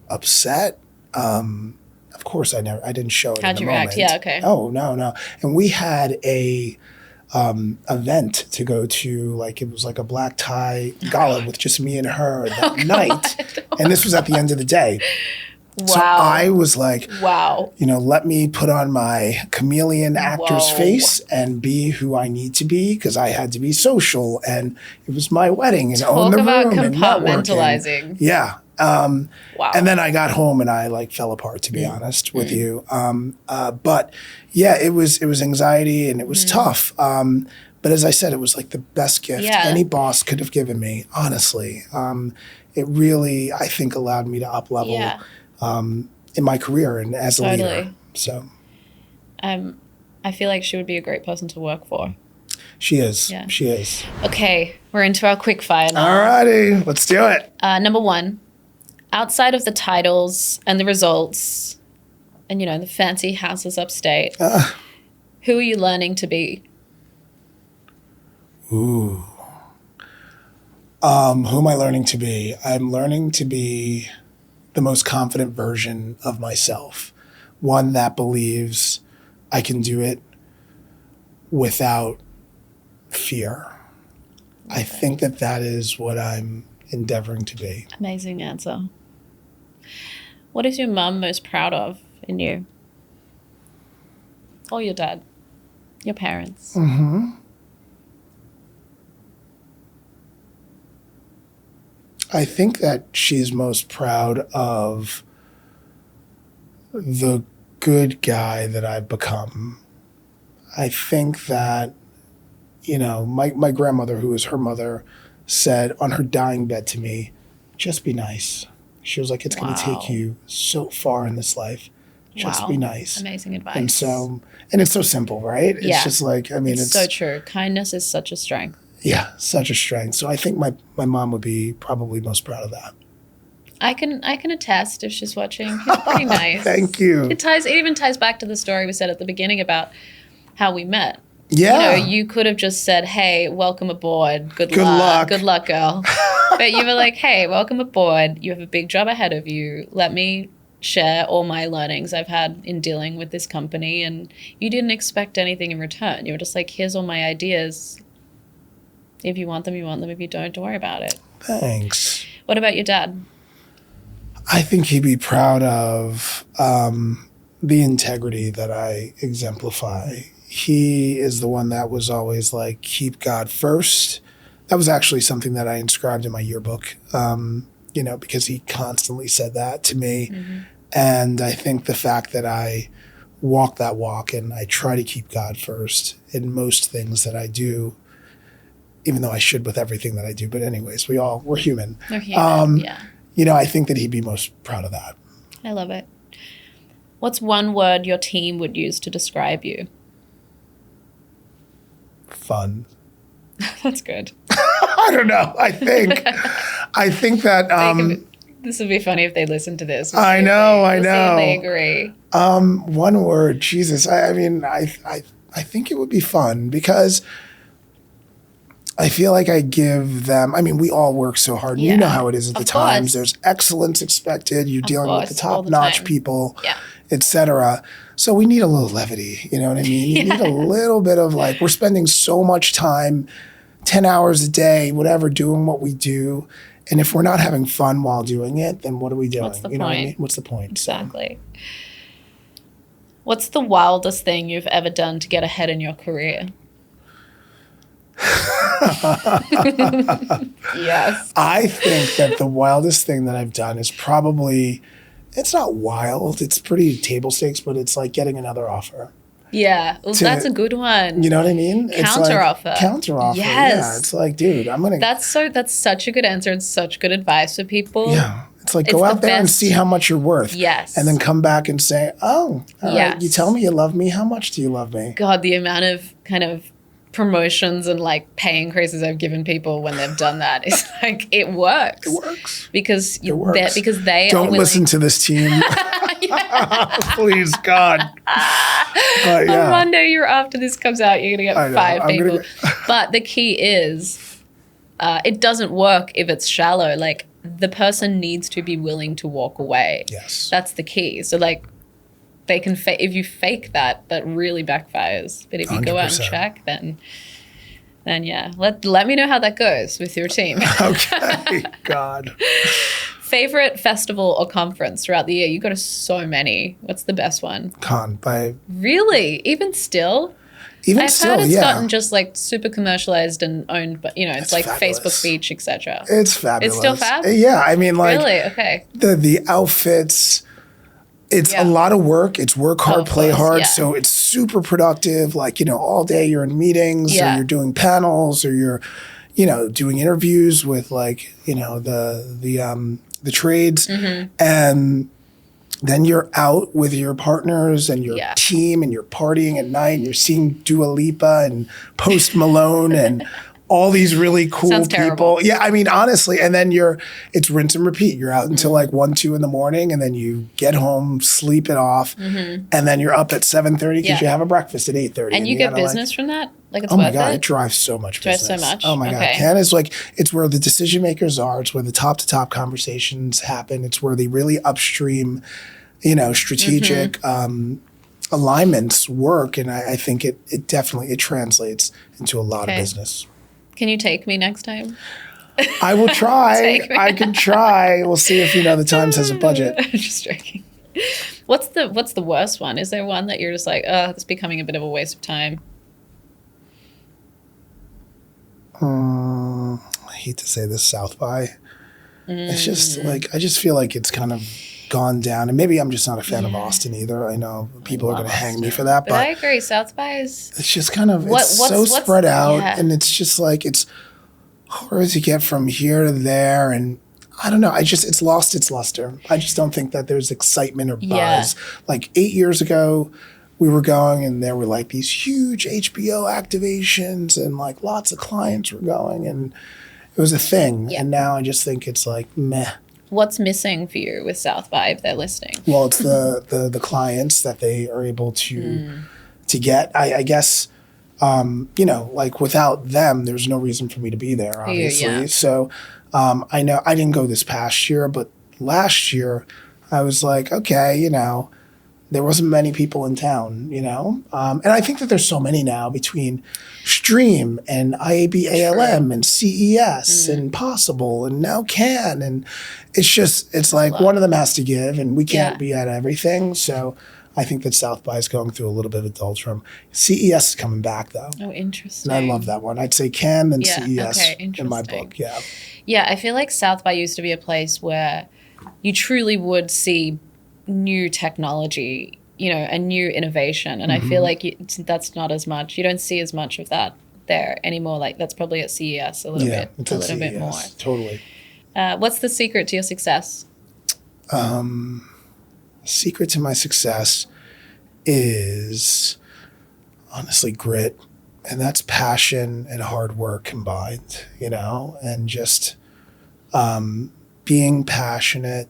upset. Of course I didn't show it. How'd you react? Yeah, okay. Oh, no. And we had a event to go to, like it was like a black tie gala with just me and her that night. And this was at the end of the day. Wow. So I was like, wow, let me put on my chameleon actor's face and be who I need to be because I had to be social and it was my wedding and own the room and compartmentalizing. Yeah. Wow. And then I got home and I like fell apart, to be honest with you. But yeah, it was anxiety and it was tough. But as I said, it was like the best gift any boss could have given me, honestly. It really, I think, allowed me to up level in my career and as a leader. So, I feel like she would be a great person to work for. She is. Yeah. She is. Okay, we're into our quick fire now. All righty, let's do it. Number 1, outside of the titles and the results and, the fancy houses upstate, who are you learning to be? Ooh. Who am I learning to be? I'm learning to be the most confident version of myself. One that believes I can do it without fear. I think that is what I'm endeavoring to be. Amazing answer. What is your mum most proud of in you? Or your dad? Your parents? I think that she's most proud of the good guy that I've become. I think that, my grandmother, who was her mother, said on her dying bed to me, just be nice. She was like, it's going to take you so far in this life. Just be nice. Amazing advice. And it's so simple, right? It's just like, it's so true. Kindness is such a strength. Yeah, such a strength. So I think my mom would be probably most proud of that. I can attest if she's watching. He's pretty nice. Thank you. It even ties back to the story we said at the beginning about how we met. Yeah. You could have just said, "Hey, welcome aboard. Good luck. Good luck, girl." But you were like, "Hey, welcome aboard. You have a big job ahead of you. Let me share all my learnings I've had in dealing with this company." And you didn't expect anything in return. You were just like, "Here's all my ideas. If you want them, you want them. If you don't worry about it." Thanks. What about your dad? I think he'd be proud of the integrity that I exemplify. He is the one that was always like, keep God first. That was actually something that I inscribed in my yearbook, because he constantly said that to me. And I think the fact that I walk that walk and I try to keep God first in most things that I do, even though I should with everything that I do. But anyways, we're human. We're human, yeah. I think that he'd be most proud of that. I love it. What's one word your team would use to describe you? Fun. That's good. I don't know. I think that this would be funny if they listen to this. I know. They agree. One word, Jesus. I think it would be fun because I feel like I give them, we all work so hard. Yeah. You know how it is at the times. Course. There's excellence expected. You're dealing with the top-notch people, Yeah. et cetera. So we need a little levity. You know what I mean? You need a little bit of we're spending so much time 10 hours a day, whatever, doing what we do. And if we're not having fun while doing it, then what are we doing? What's the you know point? What I mean? What's the point? Exactly. What's the wildest thing you've ever done to get ahead in your career? Yes. I think that the wildest thing that I've done is probably, it's not wild, it's pretty table stakes, but it's like getting another offer. Yeah. Well, that's a good one. You know what I mean? Counter offer. Counter offer. Yes. Yeah. It's like, dude, I'm going to. That's such a good answer and such good advice for people. Yeah. It's like, go out there and see how much you're worth. Yes. And then come back and say, oh, all right, you tell me you love me. How much do you love me? God, the amount of kind of promotions and like pay increases I've given people when they've done that is like, it works. It works. Because it works. Because they don't are listen to this team. Please, God. But, on Monday, after this comes out, you're gonna get 5 people. But the key is, it doesn't work if it's shallow. Like, the person needs to be willing to walk away. Yes, that's the key. So like, they can if you fake that really backfires. But if you 100%. Go out and check, then yeah, let me know how that goes with your team. Okay, God. Favorite festival or conference throughout the year? You go to so many. What's the best one? Really? Even still? I've heard it's gotten just like super commercialized and owned, but it's like fabulous. Facebook Beach, etc. It's fabulous. It's still fab? Yeah, I mean, like really? Okay. The outfits. It's a lot of work. It's work hard, play hard. Yeah. So it's super productive. Like, all day you're in meetings or you're doing panels or you're, doing interviews with like, the trades. Mm-hmm. And then you're out with your partners and your team and you're partying at night and you're seeing Dua Lipa and Post Malone and all these really cool people. Terrible. Yeah, I mean, honestly, and then it's rinse and repeat. You're out until like 1, 2 in the morning and then you get home, sleep it off, and then you're up at 7:30 because you have a breakfast at 8:30. And you get business from that? Like it's oh my God, it drives so much business. Drives so much? Oh my God. Cannes is like, it's where the decision makers are. It's where the top to top conversations happen. It's where the really upstream, strategic alignments work. And I think it definitely translates into a lot of business. Can you take me next time? I will try. I can try. We'll see if the Times has a budget. Just joking. What's the worst one? Is there one that you're just like, it's becoming a bit of a waste of time? I hate to say this, South by. It's just like, I just feel like it's kind of gone down. And maybe I'm just not a fan of Austin either. I know people are going to hang me for that. But I agree. South by is... It's just kind of, it's so spread out. Yeah. And it's just like, it's hard as you get from here to there. And I don't know. It's lost its luster. I just don't think that there's excitement or buzz. Yeah. Like 8 years ago, we were going and there were like these huge HBO activations and like lots of clients were going and it was a thing. Yeah. And now I just think it's like meh. What's missing for you with South by if they're listening? Well, it's the clients that they are able to get. I guess, like without them, there's no reason for me to be there, obviously. Yeah. So I know I didn't go this past year, but last year I was like, okay, there wasn't many people in town, and I think that there's so many now between Stream and IAB ALM and CES and Possible and now Cannes. And it's like one of them has to give and we can't be at everything. So I think that South by is going through a little bit of a doldrum. CES is coming back though. Oh, interesting. And I love that one. I'd say Cannes and CES in my book. Yeah. Yeah, I feel like South by used to be a place where you truly would see new technology, and new innovation. And I feel like that's not as much. You don't see as much of that there anymore. Like that's probably at CES a little bit more. Totally. What's the secret to your success? Secret to my success is honestly grit. And that's passion and hard work combined, and just being passionate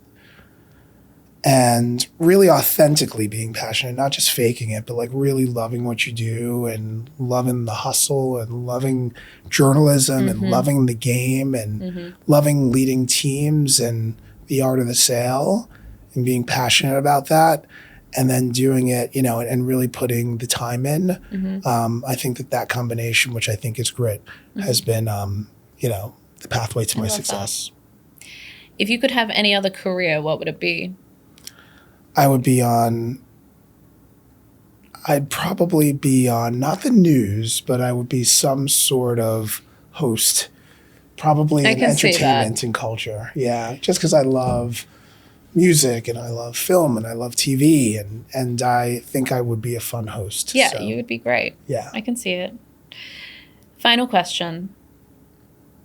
and really authentically being passionate, not just faking it, but like really loving what you do and loving the hustle and loving journalism and loving the game and loving leading teams and the art of the sale and being passionate about that. and then doing it, and really putting the time in. I think that combination, which I think is grit, has been, the pathway to my success. That. If you could have any other career, what would it be? I'd probably be on, not the news, but I would be some sort of host, probably in entertainment and culture. Yeah, just because I love music and I love film and I love TV, and I think I would be a fun host. Yeah, so, you would be great. Yeah. I can see it. Final question.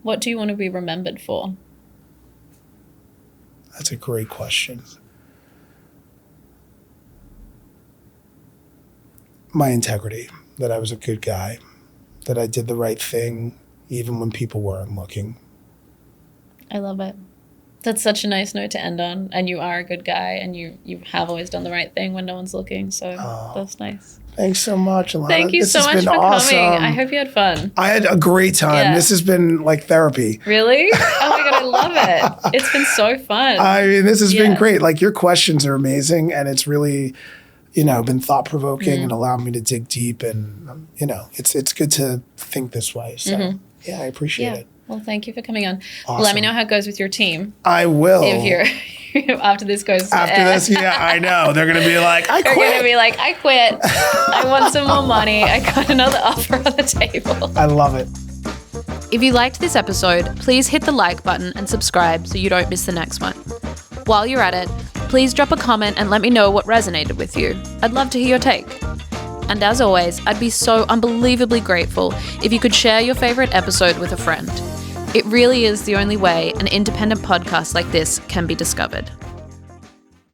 What do you want to be remembered for? That's a great question. My integrity, that I was a good guy, that I did the right thing even when people weren't looking. I love it. That's such a nice note to end on. And you are a good guy, and you have always done the right thing when no one's looking. So that's nice. Thanks so much, Alana. Thank you so much for coming. I hope you had fun. I had a great time. Yeah. This has been like therapy. Really? Oh my God, I love it. It's been so fun. I mean, this has been great. Like, your questions are amazing, and it's really, been thought-provoking and allowed me to dig deep, and, it's good to think this way. So, I appreciate it. Well, thank you for coming on. Awesome. Let me know how it goes with your team. I will. If you're after this goes. After this, yeah, I know. They're going to be like, I quit. They're going to be like, I quit. I want some more money. I got another offer on the table. I love it. If you liked this episode, please hit the like button and subscribe so you don't miss the next one. While you're at it, please drop a comment and let me know what resonated with you. I'd love to hear your take. And as always, I'd be so unbelievably grateful if you could share your favorite episode with a friend. It really is the only way an independent podcast like this can be discovered.